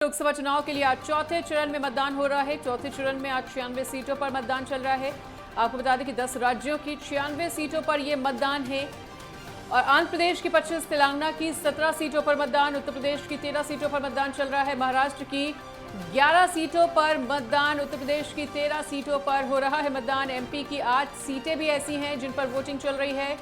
लोकसभा चुनाव के लिए आज चौथे चरण में मतदान हो रहा है। चौथे चरण में आज 96 सीटों पर मतदान चल रहा है। आपको बता दें कि 10 राज्यों की 96 सीटों पर यह मतदान है और आंध्र प्रदेश की 25, तेलंगाना की 17 सीटों पर मतदान, उत्तर प्रदेश की 13 सीटों पर मतदान चल रहा है, महाराष्ट्र की 11 सीटों पर मतदान, उत्तर प्रदेश की 13 सीटों पर हो रहा है मतदान, एमपी की 8 सीटें भी ऐसी हैं जिन पर वोटिंग चल रही है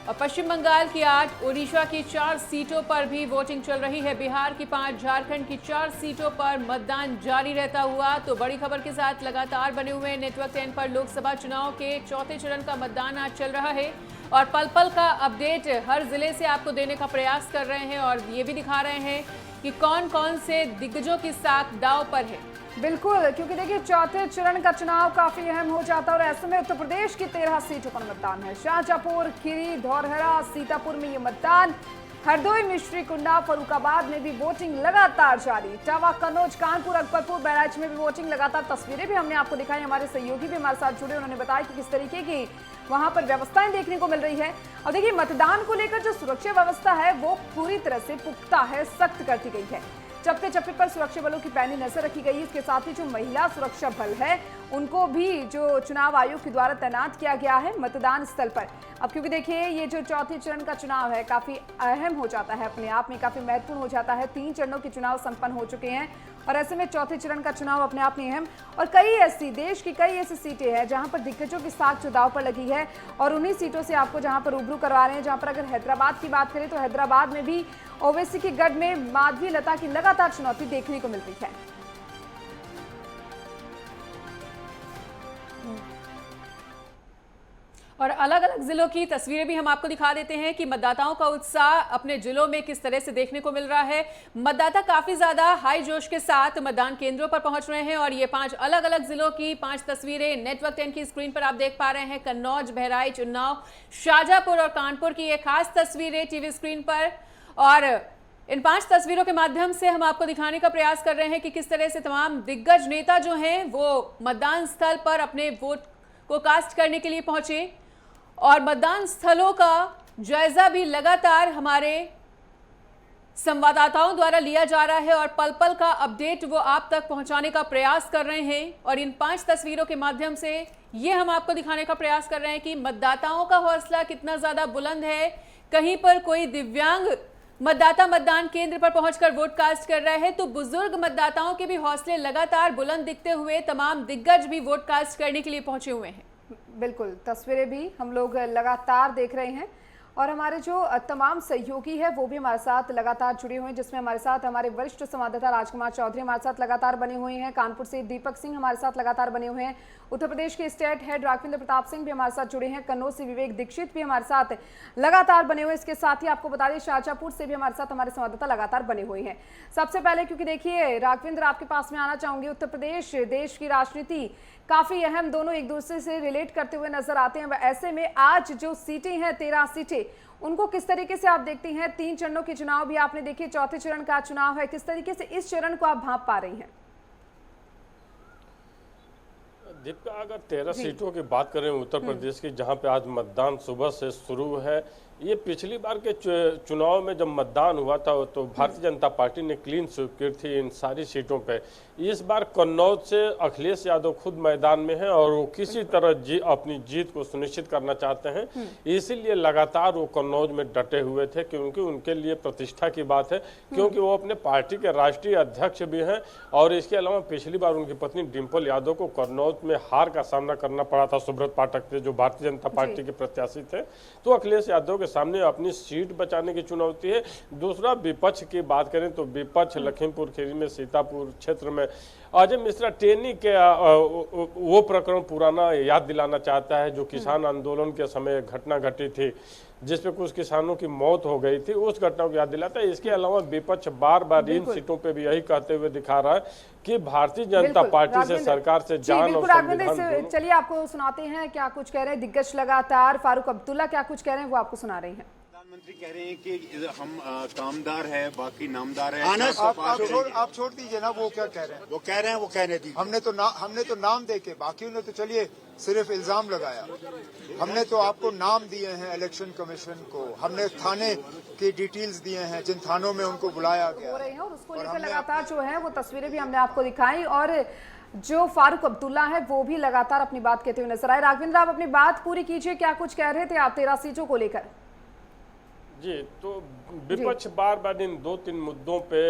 और पश्चिम बंगाल की 8, ओडिशा की 4 सीटों पर भी वोटिंग चल रही है, बिहार की 5, झारखंड की 4 सीटों पर मतदान जारी रहता हुआ। तो बड़ी खबर के साथ लगातार बने हुए नेटवर्क 10 पर लोकसभा चुनाव के चौथे चरण का मतदान आज चल रहा है और पल पल का अपडेट हर जिले से आपको देने का प्रयास कर रहे हैं और ये भी दिखा रहे हैं कि कौन कौन से दिग्गजों की साख दांव पर है। बिल्कुल, क्योंकि देखिए चौथे चरण का चुनाव काफी अहम हो जाता है और ऐसे में उत्तर प्रदेश की 13 सीटों पर मतदान है। शाहजहांपुर, खीरी, धौरहरा, सीतापुर में ये मतदान, हरदोई, मिश्री, कुंडा, फर्रुखाबाद में भी वोटिंग लगातार जारी, इटावा, कन्नौज, कानपुर, अकबरपुर, बहराइच में भी वोटिंग लगातार। तस्वीरें भी हमने आपको दिखाई, हमारे सहयोगी भी हमारे साथ जुड़े, उन्होंने बताया कि किस तरीके की वहां पर व्यवस्थाएं देखने को मिल रही है। और देखिए मतदान को लेकर जो सुरक्षा व्यवस्था है वो पूरी तरह से पुख्ता है, सख्त कर दी गई है। चप्पे चप्पे पर सुरक्षा बलों की पैनी नजर रखी गई है। इसके साथ ही जो महिला सुरक्षा बल है उनको भी जो चुनाव आयोग के द्वारा तैनात किया गया है मतदान स्थल पर। अब क्योंकि देखिए ये जो चौथे चरण का चुनाव है काफी अहम हो जाता है, अपने आप में काफी महत्वपूर्ण हो जाता है। 3 चरणों के चुनाव संपन्न हो चुके हैं और ऐसे में चौथे चरण का चुनाव अपने आप में अहम और देश की कई ऐसी सीटें हैं जहां पर दिग्गजों की साख जो दांव पर लगी है और उन्हीं सीटों से आपको जहां पर रूबरू करवा रहे हैं। जहां पर अगर हैदराबाद की बात करें तो हैदराबाद में भी ओवैसी के गढ़ में माधवी लता की लगातार चुनौती देखने को मिल रही है। और अलग अलग जिलों की तस्वीरें भी हम आपको दिखा देते हैं कि मतदाताओं का उत्साह अपने जिलों में किस तरह से देखने को मिल रहा है। मतदाता काफी ज्यादा हाई जोश के साथ मतदान केंद्रों पर पहुंच रहे हैं और ये 5 अलग अलग जिलों की 5 तस्वीरें नेटवर्क 10 की स्क्रीन पर आप देख पा रहे हैं। कन्नौज, बहराइच, उन्नाव, शाहजहांपुर और कानपुर की ये खास तस्वीरें टीवी स्क्रीन पर और इन 5 तस्वीरों के माध्यम से हम आपको दिखाने का प्रयास कर रहे हैं कि किस तरह से तमाम दिग्गज नेता जो हैं वो मतदान स्थल पर अपने वोट को कास्ट करने के लिए पहुंचे और मतदान स्थलों का जायजा भी लगातार हमारे संवाददाताओं द्वारा लिया जा रहा है और पल पल का अपडेट वो आप तक पहुंचाने का प्रयास कर रहे हैं। और इन 5 तस्वीरों के माध्यम से ये हम आपको दिखाने का प्रयास कर रहे हैं कि मतदाताओं का हौसला कितना ज्यादा बुलंद है। कहीं पर कोई दिव्यांग मतदाता मतदान केंद्र पर पहुंचकर वोट कास्ट कर रहा है तो बुजुर्ग मतदाताओं के भी हौसले लगातार बुलंद दिखते हुए तमाम दिग्गज भी वोट कास्ट करने के लिए पहुंचे हुए हैं। बिल्कुल, तस्वीरें भी हम लोग लगातार देख रहे हैं और हमारे जो तमाम सहयोगी है वो भी हमारे साथ लगातार जुड़े हुए हैं, जिसमें हमारे साथ हमारे वरिष्ठ संवाददाता राजकुमार चौधरी हमारे साथ लगातार बने हुए हैं, कानपुर से दीपक सिंह हमारे साथ लगातार बने हुए हैं, उत्तर प्रदेश के स्टेट हेड राघवेंद्र प्रताप सिंह भी हमारे साथ जुड़े हैं, कन्नौज से विवेक दीक्षित भी हमारे साथ लगातार बने हुए हैं। इसके साथ ही आपको बता दें शाहजहांपुर से भी हमारे साथ हमारे संवाददाता लगातार बने हुए हैं। सबसे पहले क्योंकि देखिए राघवेंद्र आपके पास में आना चाहूंगी, उत्तर प्रदेश देश की राजनीति काफी अहम, दोनों एक दूसरे से रिलेट करते हुए नजर आते हैं। ऐसे में आज जो सीटें हैं 13 सीटें, उनको किस तरीके से आप देखती हैं? 3 चरणों के चुनाव भी आपने देखे, चौथे चरण का चुनाव है, किस तरीके से इस चरण को आप भांप पा रही हैं? दीपिका, अगर 13 सीटों की बात करें उत्तर प्रदेश की, जहां पे आज मतदान सुबह से शुरू है, ये पिछली बार के चुनाव में जब मतदान हुआ था तो भारतीय जनता पार्टी ने क्लीन स्वीप की थी इन सारी सीटों पे। इस बार कन्नौज से अखिलेश यादव खुद मैदान में हैं और वो किसी तरह अपनी जीत को सुनिश्चित करना चाहते हैं, इसीलिए लगातार वो कन्नौज में डटे हुए थे क्योंकि उनके लिए प्रतिष्ठा की बात है, क्योंकि वो अपने पार्टी के राष्ट्रीय अध्यक्ष भी हैं और इसके अलावा पिछली बार उनकी पत्नी डिम्पल यादव को कन्नौज में हार का सामना करना पड़ा था सुब्रत पाठक से, जो भारतीय जनता पार्टी के प्रत्याशी थे। तो अखिलेश यादव के सामने अपनी सीट बचाने की चुनौती है। दूसरा, विपक्ष की बात करें तो विपक्ष लखीमपुर खीरी में, सीतापुर क्षेत्र में अजय मिश्रा टेनी के वो प्रकरण पुराना याद दिलाना चाहता है जो किसान आंदोलन के समय घटना घटी थी जिसमें कुछ किसानों की मौत हो गई थी, उस घटना को याद दिलाता है। इसके अलावा विपक्ष बार बार इन सीटों पे भी यही कहते हुए दिखा रहा है कि भारतीय जनता पार्टी से, सरकार से जान और संविधान। चलिए आपको सुनाते हैं क्या कुछ कह रहे हैं दिग्गज लगातार। फारूक अब्दुल्ला क्या कुछ कह रहे हैं वो आपको सुना रही हैं। प्रधानमंत्री कह रहे हैं कि हम कामदार है, बाकी नामदार है। आप छोड़ दीजिए ना, वो क्या कह रहे हैं? वो कह रहे हैं, वो कहने दीजिए। हमने तो नाम देके, बाकी ने तो चलिए सिर्फ इल्जाम लगाया। हमने तो आपको नाम दिए हैं इलेक्शन कमीशन को, हमने थाने की डिटेल्स दिए हैं जिन थानों में उनको बुलाया गया हो रही है और उसको और लेकर हमने लगातार जो है वो तस्वीरें भी हमने आपको दिखाई और जो फारूक अब्दुल्ला है वो भी लगातार अपनी बात कहते हुए नजर आए। राघवेंद्र, आप अपनी बात पूरी कीजिए, क्या कुछ कह रहे थे आप 13 सीटों को लेकर? जी, तो विपक्ष बार बार इन 2-3 मुद्दों पे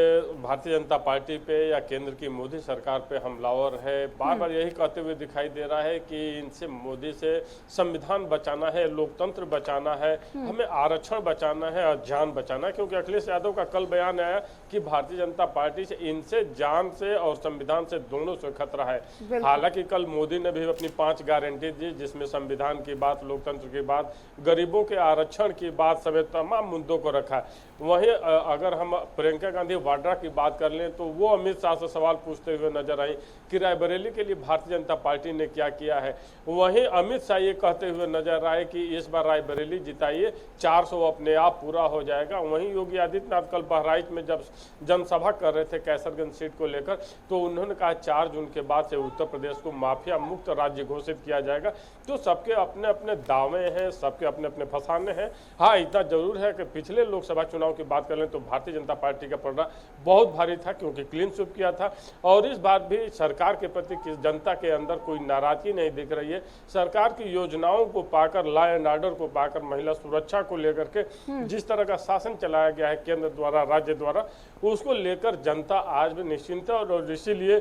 भारतीय जनता पार्टी पे या केंद्र की मोदी सरकार पे हमलावर है। बार बार यही कहते हुए दिखाई दे रहा है कि इनसे मोदी से संविधान बचाना है, लोकतंत्र बचाना है, हमें आरक्षण बचाना है और जान बचाना है। क्योंकि अखिलेश यादव का कल बयान आया कि भारतीय जनता पार्टी से इनसे जान से और संविधान से दोनों से खतरा है। हालांकि कल मोदी ने भी अपनी 5 गारंटी दी, जिसमें संविधान की बात, लोकतंत्र की बात, गरीबों के आरक्षण की बात समेत तमाम मुद्दों को रखा है। वहीं अगर हम प्रियंका गांधी वाड्रा की बात कर लें तो वो अमित शाह से सवाल पूछते हुए नजर आई कि रायबरेली के लिए भारतीय जनता पार्टी ने क्या किया है। वहीं अमित शाह ये कहते हुए नजर आए कि इस बार रायबरेली जिताइए, 400 अपने आप पूरा हो जाएगा। वहीं योगी आदित्यनाथ कल बहराइच में जब जनसभा कर रहे थे कैसरगंज सीट को लेकर, तो उन्होंने कहा 4 जून के बाद से उत्तर प्रदेश को माफिया मुक्त राज्य घोषित किया जाएगा। तो सबके अपने अपने दावे हैं, सबके अपने अपने फसाने हैं। हाँ, इतना जरूर है कि पिछले लोकसभा चुनाव की बात कर लें तो भारतीय जनता पार्टी का पलड़ा बहुत भारी था, क्योंकि क्लीन स्वीप किया था। और इस बार भी सरकार के प्रति जनता के अंदर कोई नाराजगी नहीं दिख रही है। सरकार की योजनाओं को पाकर, लॉ एंड ऑर्डर को पाकर, महिला सुरक्षा को लेकर के जिस तरह का शासन चलाया गया है केंद्र द्वारा, राज्य द्वारा, उसको लेकर जनता आज भी निश्चिंत है। और इसीलिए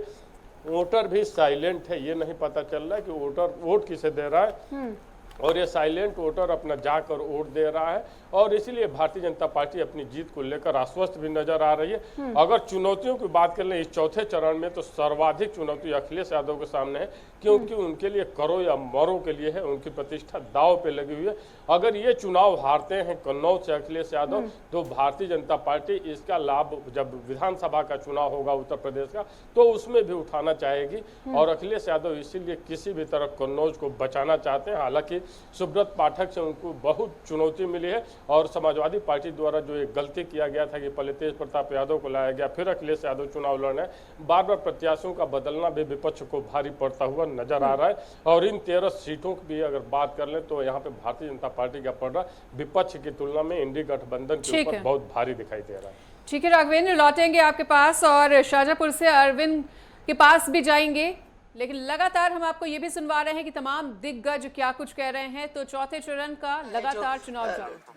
वोटर भी साइलेंट है। ये नहीं पता चल रहा है कि वोटर वोट किसे दे रहा है, और ये साइलेंट वोटर अपना जाकर वोट दे रहा है। और इसीलिए भारतीय जनता पार्टी अपनी जीत को लेकर आश्वस्त भी नजर आ रही है। अगर चुनौतियों की बात कर लें इस चौथे चरण में, तो सर्वाधिक चुनौती अखिलेश यादव के सामने है, क्योंकि उनके लिए करो या मरो के लिए है। उनकी प्रतिष्ठा दांव पे लगी हुई है। अगर ये चुनाव हारते हैं कन्नौज से अखिलेश यादव, तो भारतीय जनता पार्टी इसका लाभ जब विधानसभा का चुनाव होगा उत्तर प्रदेश का, तो उसमें भी उठाना चाहेगी। और अखिलेश यादव इसीलिए किसी भी तरह कन्नौज को बचाना चाहते हैं। हालांकि सुब्रत पाठक से उनको बहुत चुनौती मिली है, और समाजवादी पार्टी द्वारा जो एक गलती किया गया था कि पहले तेज प्रताप यादव को लाया गया, फिर अखिलेश यादव चुनाव लड़ना है, बार बार प्रत्याशियों का बदलना भी विपक्ष को भारी पड़ता हुआ नजर आ रहा है। और इन 13 सीटों की भी अगर बात कर लें तो यहाँ पे भारतीय जनता पार्टी का पलड़ा विपक्ष की तुलना में इंडी गठबंधन के ऊपर बहुत भारी दिखाई दे रहा है। ठीक है राघवेंद्र, लौटेंगे आपके पास और शाहजहांपुर से अरविंद के पास भी जाएंगे, लेकिन लगातार हम आपको ये भी सुनवा रहे हैं कि तमाम दिग्गज क्या कुछ कह रहे हैं। तो चौथे चरण का लगातार चुनाव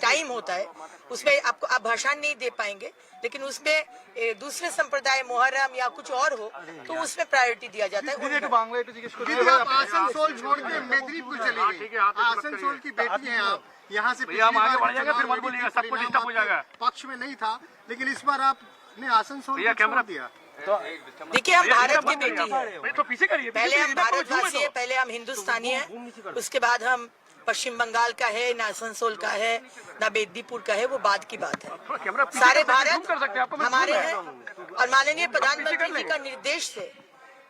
टाइम होता है, उसमें आपको आप भाषण नहीं दे पाएंगे, लेकिन उसमें दूसरे संप्रदाय मुहर्रम या कुछ और हो तो उसमें प्रायोरिटी दिया जाता है। आप आसनसोल छोड़ के मेदिनीपुर चले गए, आसनसोल की बेटी हैं आप, यहाँ से पक्ष में नहीं था, लेकिन इस बार आपने आसनसोल छोड़ दिया। देखिए, हम भारत की बेटी है, तो पीछे करिए। पहले हम भारतवासी है, पहले हम हिंदुस्तानी है, उसके बाद हम पश्चिम बंगाल का है, ना आसनसोल का है, ना बेदीपुर का है, वो बाद की बात है। सारे भारत हमारे हैं। और माननीय प्रधानमंत्री जी का निर्देश से,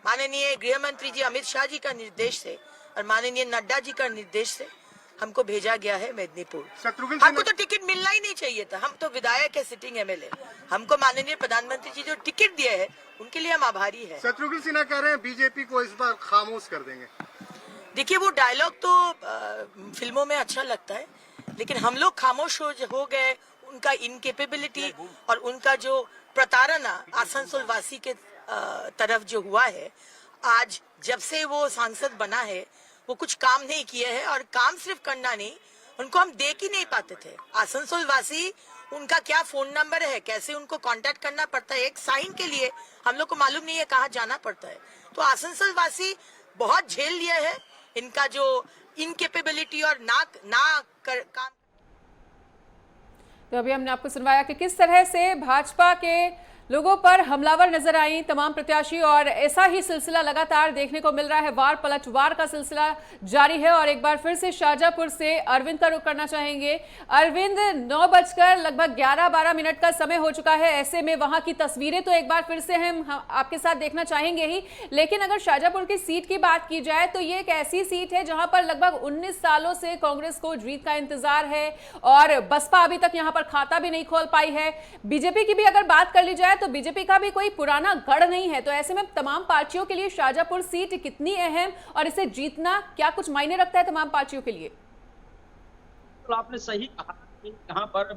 माननीय गृह मंत्री जी अमित शाह जी का निर्देश से और माननीय नड्डा जी का निर्देश से हमको भेजा गया है मेदिनीपुर। हमको तो टिकट मिलना ही नहीं चाहिए था, हम तो विधायक है, सिटिंग एमएलए। हमको माननीय प्रधानमंत्री जी जो टिकट दिए हैं उनके लिए हम आभारी हैं। शत्रुघ्न सिन्हा कह रहे हैं बीजेपी को इस बार खामोश कर देंगे। देखिए, वो डायलॉग तो फिल्मों में अच्छा लगता है, लेकिन हम लोग खामोश हो गए। उनका इनकेपेबिलिटी और उनका जो प्रताड़ना आसनसोल वासी के तरफ जो हुआ है, आज जब से वो सांसद बना है वो कुछ काम नहीं किए हैं। और काम सिर्फ करना नहीं, उनको हम देख ही नहीं पाते थे। आसनसोल वासी, उनका क्या फोन नंबर है, कैसे उनको कांटेक्ट करना पड़ता है, एक साइन के लिए हम लोग को मालूम नहीं है कहाँ जाना पड़ता है। तो आसनसोल वासी बहुत झेल लिए है इनका जो इनकेपेबिलिटी और काम। तो अभी हमने आपको सुनवाया कि किस तरह से भाजपा के लोगों पर हमलावर नजर आई तमाम प्रत्याशी, और ऐसा ही सिलसिला लगातार देखने को मिल रहा है। वार पलटवार का सिलसिला जारी है। और एक बार फिर से शाहजहांपुर से अरविंद का रुख करना चाहेंगे। अरविंद, 9 बजकर लगभग 11-12 मिनट का समय हो चुका है। ऐसे में वहां की तस्वीरें तो एक बार फिर से हम आपके साथ देखना चाहेंगे ही, लेकिन अगर शाहजहांपुर की सीट की बात की जाए तो ये एक ऐसी सीट है जहां पर लगभग 19 सालों से कांग्रेस को जीत का इंतजार है, और बसपा अभी तक यहां पर खाता भी नहीं खोल पाई है। बीजेपी की भी अगर बात कर ली जाए तो बीजेपी का भी कोई पुराना गढ़ नहीं है, तो ऐसे में तमाम पार्टियों के लिए शाहजहांपुर सीट कितनी अहम और इसे जीतना क्या कुछ मायने रखता है तमाम पार्टियों के लिए? तो आपने सही कहा कि यहाँ पर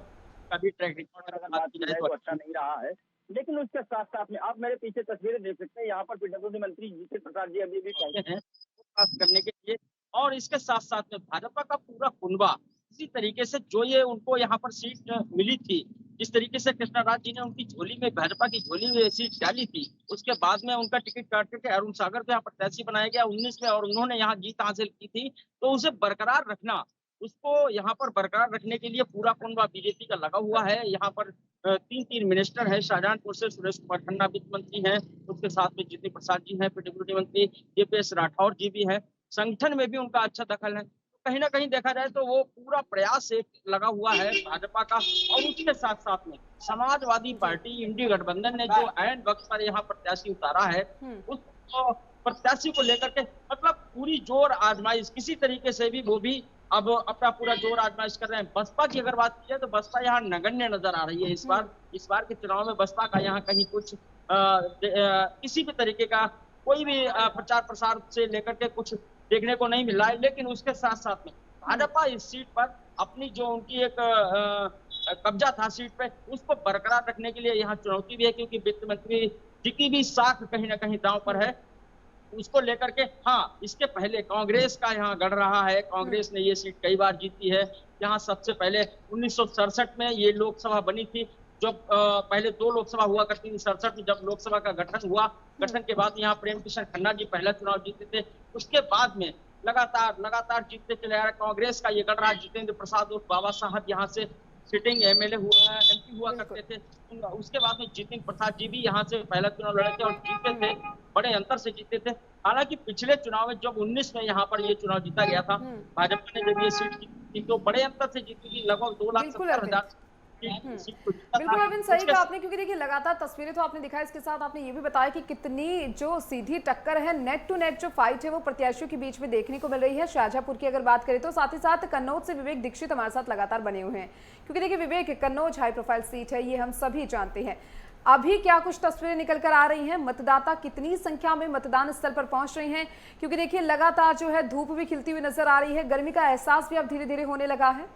कभी ट्रैक रिकॉर्ड तो अच्छा नहीं रहा है, लेकिन उसके साथ साथ में आप मेरे पीछे तस्वीरें देख सकते हैं। यहाँ पर पीडब्ल्यूडी मंत्री जितेंद्र प्रसाद जी अभी भी पहुंचे हैं बात करने के लिए, और इसके साथ साथ में भाजपा का पूरा कुनबा इसी तरीके से जो ये उनको यहाँ पर सीट मिली थी, जिस तरीके से कृष्णाराज जी ने उनकी झोली में, भाजपा की झोली में सीट डाली थी, उसके बाद में उनका टिकट काट करके अरुण सागर को यहाँ प्रत्याशी बनाया गया 19 में, और उन्होंने यहाँ जीत हासिल की थी। तो उसे बरकरार रखना, उसको यहाँ पर बरकरार रखने के लिए पूरा कुनबा बीजेपी का लगा हुआ है। यहाँ पर 3 मिनिस्टर हैं, शाहजहांपुर से सुरेश कुमार खन्ना वित्त मंत्री हैं, उसके साथ में जितेंद्र प्रसाद जी हैं, पीडब्ल्यूडी मंत्री जेपीएस राठौर जी भी हैं, संगठन में भी उनका अच्छा दखल है। कहीं ना कहीं देखा जाए तो वो पूरा प्रयास एक लगा हुआ है भाजपा का। और उसके साथ साथ में समाजवादी पार्टी इंडी गठबंधन ने जो ऐन वक्त पर यहाँ प्रत्याशी उतारा है, उस प्रत्याशी को लेकर के मतलब पूरी जोर आजमाइश किसी तरीके से भी वो भी अब अपना पूरा जोर आजमाइश कर रहे हैं। बसपा की अगर बात की जाए तो बसपा यहाँ नगण्य नजर आ रही है इस बार के चुनाव में। बसपा का यहाँ कहीं कुछ किसी भी तरीके का कोई भी प्रचार प्रसार से लेकर के कुछ देखने को नहीं मिला है। लेकिन उसके साथ साथ में भाजपा इस सीट पर अपनी जो उनकी एक कब्जा था सीट पे, उसको बरकरार रखने के लिए यहाँ चुनौती भी है, क्योंकि वित्त मंत्री जी की भी साख कहीं ना कहीं दांव पर है। उसको लेकर के हाँ, इसके पहले कांग्रेस का यहाँ गढ़ रहा है, कांग्रेस ने ये सीट कई बार जीती है। यहाँ सबसे पहले 1967 में ये लोकसभा बनी थी, जब पहले 2 लोकसभा हुआ करती थी। 67 में जब लोकसभा का गठन हुआ, गठन के बाद यहाँ प्रेम किशन खन्ना जी पहला चुनाव जीते थे। उसके बाद में लगातार जीतते चले आ रहे। कांग्रेस का ये गढ़ रहा, जितेंद्र प्रसाद और बाबा साहब यहाँ से सिटिंग एमएलए एमपी हुआ करते थे। उसके बाद में जितेंद्र प्रसाद जी भी यहाँ से पहला चुनाव लड़े थे और जीते थे, बड़े अंतर से जीते थे। हालांकि पिछले चुनाव में जब 19 में यहाँ पर ये चुनाव जीता गया था, भाजपा ने जब ये सीट जीती तो बड़े अंतर से जीती थी, लगभग 2,70,000। बिल्कुल अरविंद, सही कहा आपने, क्योंकि देखिए लगातार तस्वीरें तो आपने दिखाई, इसके साथ आपने ये भी बताया कि कितनी जो सीधी टक्कर है, नेट टू नेट जो फाइट है वो प्रत्याशियों के बीच में देखने को मिल रही है। शाहजहांपुर की अगर बात करें तो साथ ही साथ कन्नौज से विवेक दीक्षित हमारे साथ लगातार बने हुए हैं, क्योंकि देखिए विवेक, कन्नौज हाई प्रोफाइल सीट है, ये हम सभी जानते हैं। अभी क्या कुछ तस्वीरें निकल कर आ रही हैं, मतदाता कितनी संख्या में मतदान स्थल पर पहुंच रहे हैं? क्योंकि देखिए लगातार जो है धूप भी खिलती हुई नजर आ रही है, गर्मी का एहसास भी अब धीरे धीरे होने लगा है।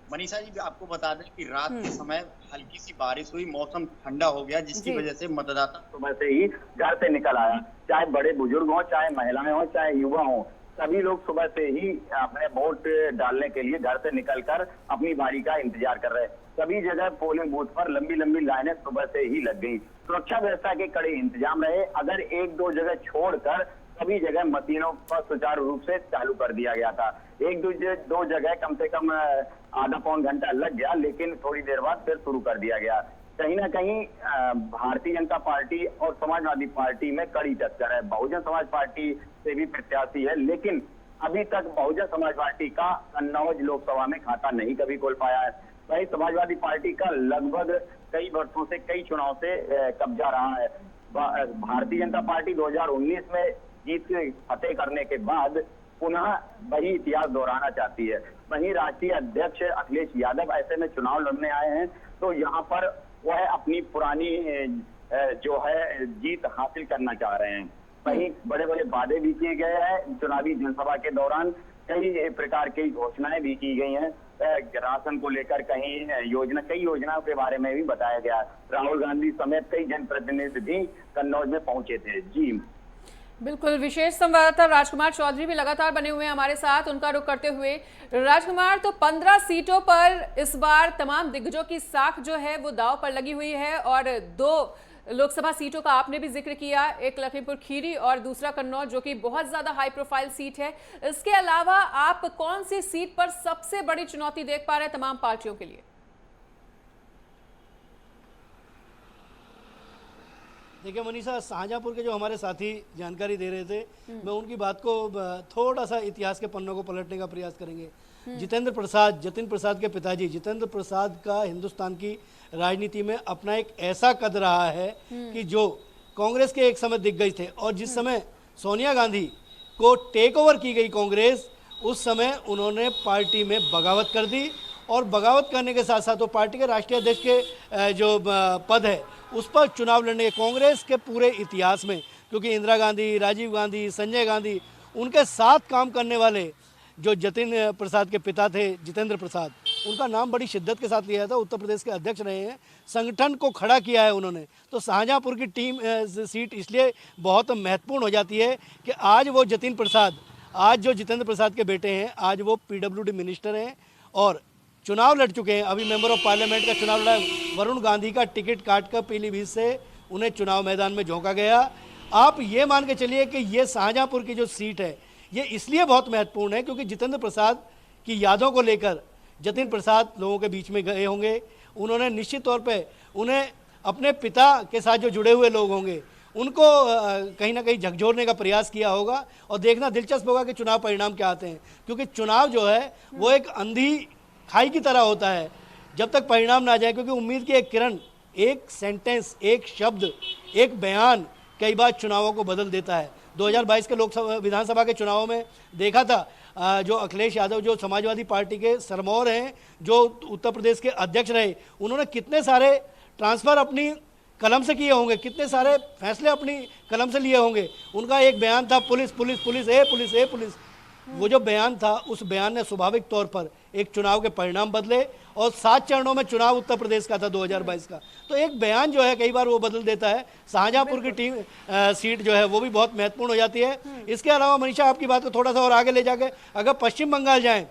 मनीषा जी, आपको बता दें कि रात के समय हल्की सी बारिश हुई, मौसम ठंडा हो गया, जिसकी वजह से मतदाता सुबह से ही घर से निकल आया। चाहे बड़े बुजुर्ग हों, चाहे महिलाएं हों, चाहे युवा हों, सभी लोग सुबह से ही अपने वोट डालने के लिए घर से निकलकर अपनी बारी का इंतजार कर रहे हैं। सभी जगह पोलिंग बूथ पर लंबी लंबी लाइनें सुबह से ही लग गई। सुरक्षा व्यवस्था के कड़े इंतजाम रहे। अगर 1-2 जगह छोड़कर सभी जगह मशीनों पर सुचारू रूप से चालू कर दिया गया था। 1-2 जगह कम से कम आधा पौन घंटा लग गया, लेकिन थोड़ी देर बाद फिर शुरू कर दिया गया। कहीं ना कहीं भारतीय जनता पार्टी और समाजवादी पार्टी में कड़ी टक्कर है। बहुजन समाज पार्टी से भी प्रत्याशी है, लेकिन अभी तक बहुजन समाज पार्टी का कन्नौज लोकसभा में खाता नहीं कभी खोल पाया है। वही समाजवादी पार्टी का लगभग कई वर्षों से, कई चुनाव से कब्जा रहा है। भारतीय जनता पार्टी 2019 में जीत फतेह करने के बाद पुनः वही इतिहास दोहराना चाहती है। वहीं राष्ट्रीय अध्यक्ष अखिलेश यादव ऐसे में चुनाव लड़ने आए हैं, तो यहाँ पर वह अपनी पुरानी जो है जीत हासिल करना चाह रहे हैं। वहीं बड़े बड़े वादे भी किए गए हैं। चुनावी जनसभा के दौरान कई प्रकार की घोषणाएं भी की गई हैं। राशन को लेकर कई योजनाओं के बारे में भी बताया गया। राहुल गांधी समेत कई जनप्रतिनिधि भी कन्नौज में पहुंचे थे। जी बिल्कुल, विशेष संवाददाता राजकुमार चौधरी भी लगातार बने हुए हैं हमारे साथ, उनका रुख करते हुए। राजकुमार, तो 15 सीटों पर इस बार तमाम दिग्गजों की साख जो है वो दांव पर लगी हुई है, और 2 लोकसभा सीटों का आपने भी जिक्र किया, एक लखीमपुर खीरी और दूसरा कन्नौज, जो कि बहुत ज्यादा हाई प्रोफाइल सीट है। इसके अलावा आप कौन सी सीट पर सबसे बड़ी चुनौती देख पा रहे हैं तमाम पार्टियों के लिए? देखिए मनीषा, शाहजहांपुर के जो हमारे साथी जानकारी दे रहे थे, मैं उनकी बात को थोड़ा सा इतिहास के पन्नों को पलटने का प्रयास करेंगे। जतिन प्रसाद के पिताजी जितेंद्र प्रसाद का हिंदुस्तान की राजनीति में अपना एक ऐसा कद रहा है कि जो कांग्रेस के एक समय दिग्गज थे, और जिस समय सोनिया गांधी को टेक ओवर की गई कांग्रेस, उस समय उन्होंने पार्टी में बगावत कर दी और बगावत करने के साथ साथ वो पार्टी के राष्ट्रीय अध्यक्ष के जो पद है उस पर चुनाव लड़ने के कांग्रेस के पूरे इतिहास में, क्योंकि इंदिरा गांधी, राजीव गांधी, संजय गांधी, उनके साथ काम करने वाले जो जतिन प्रसाद के पिता थे जितेंद्र प्रसाद, उनका नाम बड़ी शिद्दत के साथ लिया था। उत्तर प्रदेश के अध्यक्ष रहे हैं, संगठन को खड़ा किया है उन्होंने। तो शाहजहांपुर की टीम सीट इसलिए बहुत महत्वपूर्ण हो जाती है कि आज वो जतिन प्रसाद, आज जो जितेंद्र प्रसाद के बेटे हैं, आज वो PWD मिनिस्टर हैं और चुनाव लड़ चुके हैं। अभी मेंबर ऑफ पार्लियामेंट का चुनाव लड़ा, वरुण गांधी का टिकट काट कर पीलीभीत से उन्हें चुनाव मैदान में झोंका गया। आप ये मान के चलिए कि ये शाहजहांपुर की जो सीट है ये इसलिए बहुत महत्वपूर्ण है क्योंकि जितेंद्र प्रसाद की यादों को लेकर जतिन प्रसाद लोगों के बीच में गए होंगे। उन्होंने निश्चित तौर पे उन्हें अपने पिता के साथ जो जुड़े हुए लोग होंगे उनको कहीं ना कहीं झकझोरने का प्रयास किया होगा। और देखना दिलचस्प होगा कि चुनाव परिणाम क्या आते हैं, क्योंकि चुनाव जो है वो एक अंधी खाई की तरह होता है जब तक परिणाम ना जाए, क्योंकि उम्मीद की एक किरण, एक सेंटेंस, एक शब्द, एक बयान कई बार चुनावों को बदल देता है। 2022 के लोकसभा विधानसभा के चुनावों में देखा था जो अखिलेश यादव जो समाजवादी पार्टी के सरमौर हैं, जो उत्तर प्रदेश के अध्यक्ष रहे, उन्होंने कितने सारे ट्रांसफ़र अपनी कलम से किए होंगे, कितने सारे फैसले अपनी कलम से लिए होंगे। उनका एक बयान था police police police police police. वो जो बयान था उस बयान ने स्वाभाविक तौर पर एक चुनाव के परिणाम बदले और 7 चरणों में चुनाव उत्तर प्रदेश का था 2022 का। तो एक बयान जो है कई बार वो बदल देता है। शाहजहांपुर की टीम सीट जो है वो भी बहुत महत्वपूर्ण हो जाती है। इसके अलावा मनीषा आपकी बात को थोड़ा सा और आगे ले जाके अगर पश्चिम बंगाल जाएं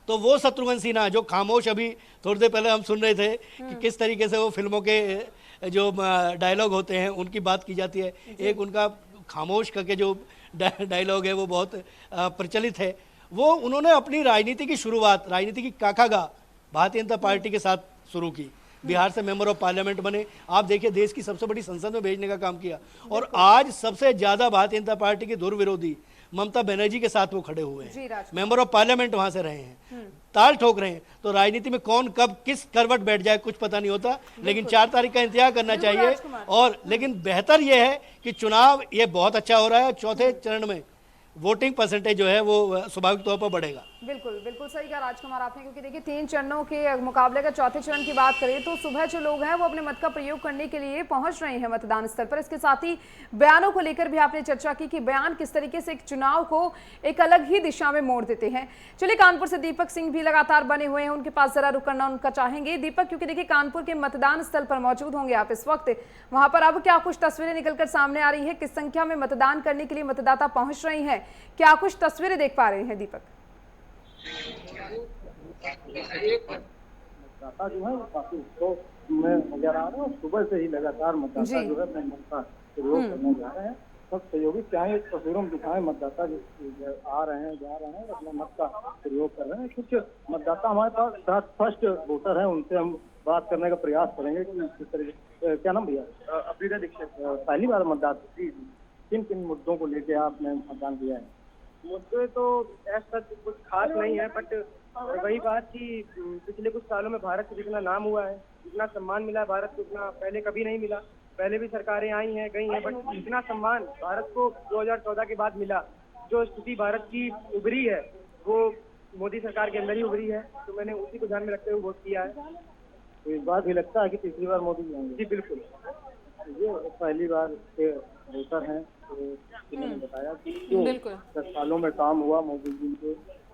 तो वो शत्रुघ्न सिन्हा जो खामोश, अभी थोड़ी देर पहले हम सुन रहे थे कि किस तरीके से वो फिल्मों के जो डायलॉग होते हैं उनकी बात की जाती है। एक उनका खामोश करके जो डायलॉग है वो बहुत प्रचलित है। वो उन्होंने अपनी राजनीति की शुरुआत, राजनीति की काकागा भारतीय जनता पार्टी के साथ शुरू की। बिहार से मेंबर ऑफ पार्लियामेंट बने। आप देखिए देश की सबसे बड़ी संसद में भेजने का काम किया और आज सबसे ज्यादा भारतीय जनता पार्टी की धुर विरोधी ममता बनर्जी के साथ वो खड़े हुए हैं। मेंबर ऑफ पार्लियामेंट वहां से रहे हैं, ताल ठोक रहे हैं। तो राजनीति में कौन कब किस करवट बैठ जाए कुछ पता नहीं होता, लेकिन 4 तारीख का इंतजार करना चाहिए। और लेकिन बेहतर यह है कि चुनाव ये बहुत अच्छा हो रहा है। चौथे चरण में वोटिंग परसेंटेज जो है वो स्वाभाविक तौर पर बढ़ेगा। बिल्कुल बिल्कुल सही कहा राजकुमार आपने, क्योंकि देखिए 3 चरणों के मुकाबले का चौथे चरण की बात करें तो सुबह जो लोग हैं वो अपने मत का प्रयोग करने के लिए पहुंच रहे हैं मतदान स्थल पर। इसके साथ ही बयानों को लेकर भी आपने चर्चा की कि बयान किस तरीके से एक चुनाव को एक अलग ही दिशा में मोड़ देते हैं। चलिए कानपुर से दीपक सिंह भी लगातार बने हुए हैं, उनके पास जरा रुक करना उनका चाहेंगे। दीपक, क्योंकि देखिए कानपुर के मतदान स्थल पर मौजूद होंगे आप इस वक्त, वहां पर अब क्या कुछ तस्वीरें निकलकर सामने आ रही है, किस संख्या में मतदान करने के लिए मतदाता पहुंच रहे हैं, क्या कुछ तस्वीरें देख पा रहे हैं दीपक? मतदाता जो है वो काफी उत्सव में नजर आ रहे हैं। सुबह से ही लगातार मतदाता जो है अपने मत का प्रयोग करने जा रहे हैं। सब सहयोगी चाहे तस्वीरों में दिखाएं, मतदाता जो आ रहे हैं, जा रहे हैं, अपने मत का प्रयोग कर रहे हैं। कुछ मतदाता हमारे पास साथ फर्स्ट वोटर हैं, उनसे हम बात करने का प्रयास करेंगे कि किस तरीके। क्या नाम भैया? अभिदा दीक्षित। पहली बार मतदाता, किन किन मुद्दों को लेके आपने मतदान किया है? मुद्दे तो ऐसा कुछ खास नहीं है, बट वही बात कि पिछले कुछ सालों में भारत को जितना नाम हुआ है, जितना सम्मान मिला है भारत को, उतना पहले कभी नहीं मिला। पहले भी सरकारें आई हैं, गई हैं, बट इतना सम्मान भारत को 2014 के बाद मिला। जो स्थिति भारत की उभरी है वो मोदी सरकार के अंदर ही उभरी है, तो मैंने उसी को ध्यान में रखते हुए वोट किया है। तो इस बार भी लगता है कि तीसरी बार मोदी जी आएंगे? जी बिल्कुल। ये पहली बार के वोटर हैं, तो उन्होंने बताया कि जो 10 सालों में काम हुआ मोदी जी के,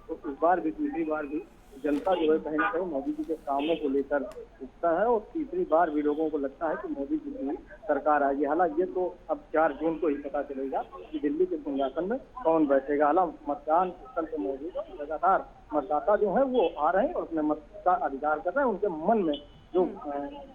तो इस बार भी तीसरी बार भी जनता जो है कहीं ना कहीं मोदी जी के कामों को लेकर उठता है और तीसरी बार भी लोगों को लगता है कि मोदी जी की सरकार आएगी। हालांकि ये तो अब 4 जून को ही पता चलेगा कि दिल्ली के सिंहासन में कौन बैठेगा। हालांकि मतदान स्थल पर मौजूद लगातार मतदाता जो है वो आ रहे हैं और अपने मत का अधिकार कर रहे हैं। उनके मन में जो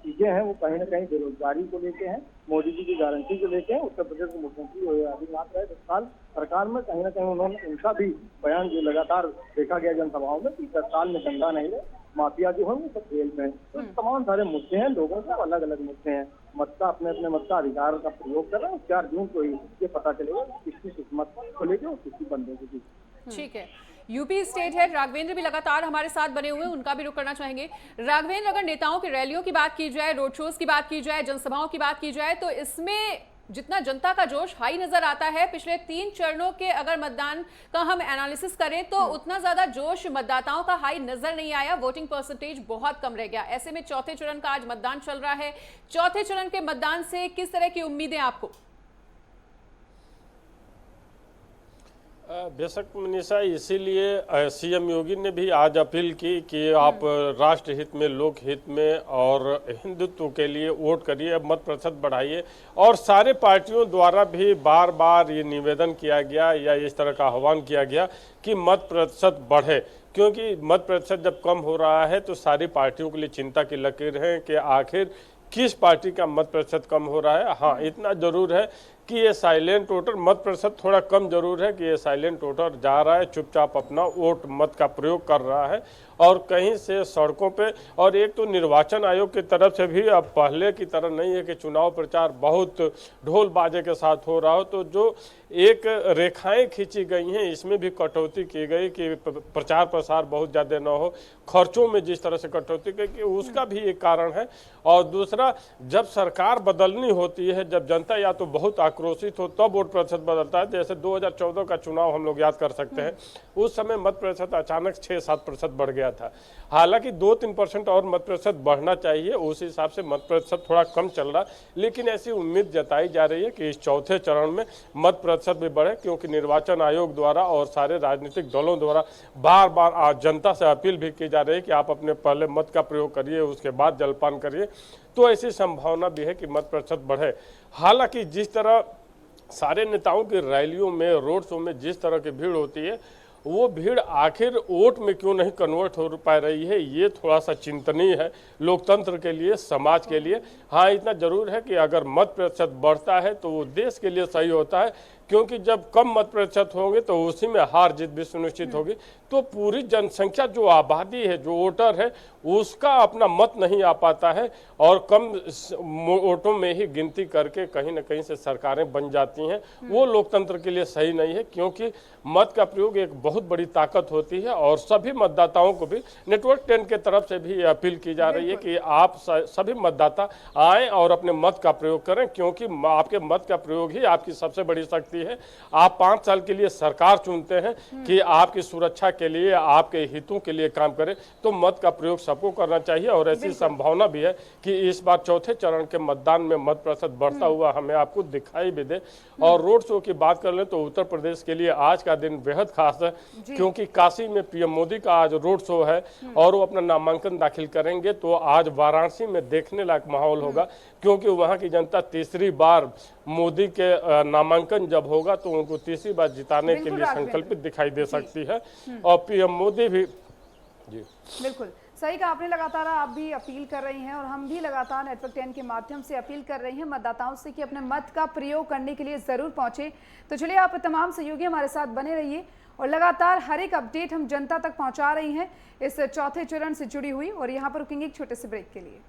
चीजें हैं वो कहीं ना कहीं बेरोजगारी को लेके हैं, मोदी जी की गारंटी को लेके हैं। उत्तर प्रदेश के मुख्यमंत्री योगी आदित्यनाथ रहे 10 साल सरकार में, कहीं ना कहीं उन्होंने उनका भी बयान जो लगातार देखा गया जनसभाओं में कि 10 साल में गंगा नहीं है, माफिया जो है वो सब जेल में। तो तमाम सारे मुद्दे हैं, लोगों के अलग अलग मुद्दे हैं। मत का अपने मत का अधिकार का प्रयोग कर रहे हैं। 4 जून को ही ये पता चलेगा किसकी किस्मत को लेकर और किसकी बंदे की। ठीक है, यूपी स्टेट हेड राघवेंद्र भी लगातार हमारे साथ बने हुए हैं, उनका भी रुख करना चाहेंगे। राघवेंद्र, अगर नेताओं की रैलियों की बात की जाए, रोड शोज की बात की जाए, जनसभाओं की बात की जाए, तो इसमें जितना जनता का जोश हाई नजर आता है, पिछले 3 चरणों के अगर मतदान का हम एनालिसिस करें तो उतना ज्यादा जोश मतदाताओं का हाई नजर नहीं आया। वोटिंग परसेंटेज बहुत कम रह गया। ऐसे में चौथे चरण का आज मतदान चल रहा है। चौथे चरण के मतदान से किस तरह की उम्मीदें आपको? बेशक मनीषा, इसीलिए सीएम योगी ने भी आज अपील की कि आप राष्ट्र हित में, लोक हित में और हिंदुत्व के लिए वोट करिए, मत प्रतिशत बढ़ाइए। और सारे पार्टियों द्वारा भी बार बार ये निवेदन किया गया या इस तरह का आह्वान किया गया कि मत प्रतिशत बढ़े, क्योंकि मत प्रतिशत जब कम हो रहा है तो सारी पार्टियों के लिए चिंता की लकीर है कि आखिर किस पार्टी का मत प्रतिशत कम हो रहा है। हाँ, इतना जरूर है कि ये साइलेंट वोटर, मत प्रतिशत थोड़ा कम जरूर है कि ये साइलेंट वोटर जा रहा है, चुपचाप अपना वोट मत का प्रयोग कर रहा है और कहीं से सड़कों पे। और एक तो निर्वाचन आयोग की तरफ से भी अब पहले की तरह नहीं है कि चुनाव प्रचार बहुत ढोल बाजे के साथ हो रहा हो, तो जो एक रेखाएं खींची गई हैं इसमें भी कटौती की गई कि प्रचार प्रसार बहुत ज़्यादा न हो, खर्चों में जिस तरह से कटौती की कि उसका भी एक कारण है। और दूसरा, जब सरकार बदलनी होती है, जब जनता या तो बहुत आक्रोशित हो तब वोट प्रतिशत बदलता है। जैसे 2014 का चुनाव हम लोग याद कर सकते हैं, उस समय मत प्रतिशत अचानक 6-7% बढ़ गया था। हालांकि 2-3% और मत प्रतिशत बढ़ना चाहिए, उस हिसाब से मत प्रतिशत थोड़ा कम चल रहा, लेकिन ऐसी उम्मीद जताई जा रही है कि इस चौथे चरण में मत प्रतिशत भी बढ़े, क्योंकि निर्वाचन आयोग द्वारा और सारे राजनीतिक दलों द्वारा बार बार जनता से अपील भी की जा रही है कि आप अपने पहले मत का प्रयोग करिए, उसके बाद जलपान करिए। तो ऐसी संभावना भी है कि मत प्रतिशत बढ़े। हालांकि जिस तरह सारे नेताओं की रैलियों में, रोड शो में जिस तरह की भीड़ होती है, वो भीड़ आखिर वोट में क्यों नहीं कन्वर्ट हो पा रही है, ये थोड़ा सा चिंतनीय है लोकतंत्र के लिए, समाज के लिए। हाँ, इतना जरूर है कि अगर मत प्रतिशत बढ़ता है तो वो देश के लिए सही होता है, क्योंकि जब कम मत प्रतिशत होंगे तो उसी में हार जीत भी सुनिश्चित होगी। तो पूरी जनसंख्या, जो आबादी है, जो वोटर है, उसका अपना मत नहीं आ पाता है और कम वोटों में ही गिनती करके कहीं ना कहीं से सरकारें बन जाती हैं। वो लोकतंत्र के लिए सही नहीं है, क्योंकि मत का प्रयोग एक बहुत बड़ी ताकत होती है। और सभी मतदाताओं को भी नेटवर्क 10 के तरफ से भी अपील की जा रही है कि आप सभी मतदाता आएं और अपने मत का प्रयोग करें, क्योंकि आपके मत का प्रयोग ही आपकी सबसे बड़ी शक्ति है। आप 5 साल के लिए सरकार चुनते हैं कि आपकी सुरक्षा के लिए, आपके हितों के लिए काम करे, तो मत का प्रयोग सबको करना चाहिए। और ऐसी संभावना भी है कि इस बार चौथे चरण के मतदान में मत प्रतिशत बढ़ता हुआ हमें आपको दिखाई भी दे। और रोड शो की बात कर लें तो उत्तर प्रदेश के लिए आज का दिन बेहद खास है, क्योंकि काशी में पीएम मोदी का आज रोड शो है और वो अपना नामांकन दाखिल करेंगे। तो आज वाराणसी में देखने लायक माहौल होगा, क्योंकि वहां की जनता तीसरी बार मोदी के नामांकन जब होगा तो उनको तीसरी बार जिताने के लिए संकल्पित दिखाई दे सकती है। और पीएम मोदी भी जी बिल्कुल सही कहा आपने। लगातार आप भी अपील कर रही हैं और हम भी लगातार नेटवर्क 10 के माध्यम से अपील कर रही हैं मतदाताओं से कि अपने मत का प्रयोग करने के लिए जरूर पहुंचे। तो चलिए, आप तमाम सहयोगी हमारे साथ बने रहिए और लगातार हर एक अपडेट हम जनता तक पहुंचा रही हैं इस चौथे चरण से जुड़ी हुई। और यहाँ पर रुकेंगे एक छोटे से ब्रेक के लिए।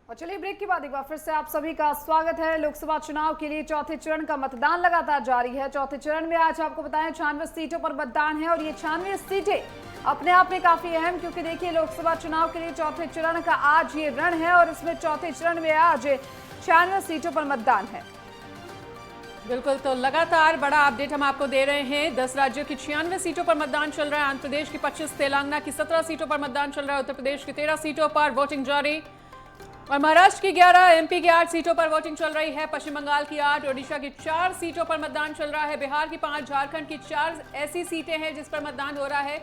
और चलिए, ब्रेक के बाद एक बार फिर से आप सभी का स्वागत है। लोकसभा चुनाव के लिए चौथे चरण का मतदान लगातार जारी है। चौथे चरण में आज आपको बताएं 96 सीटों पर मतदान है और ये 96 सीटें अपने आप में काफी अहम, क्योंकि देखिए लोकसभा चुनाव के लिए चौथे चरण का आज ये रण है और इसमें चौथे चरण में आज 96 सीटों पर मतदान है। बिल्कुल, तो लगातार बड़ा अपडेट हम आपको दे रहे हैं। 10 राज्यों की 96 सीटों पर मतदान चल रहा है। आंध्र प्रदेश की 25, तेलंगाना की 17 सीटों पर मतदान चल रहा है। उत्तर प्रदेश की 13 सीटों पर वोटिंग जारी और महाराष्ट्र की 11, एमपी की 8 सीटों पर वोटिंग चल रही है। पश्चिम बंगाल की 8, ओडिशा की 4 सीटों पर मतदान चल रहा है। बिहार की 5, झारखंड की 4 ऐसी सीटें हैं जिस पर मतदान हो रहा है।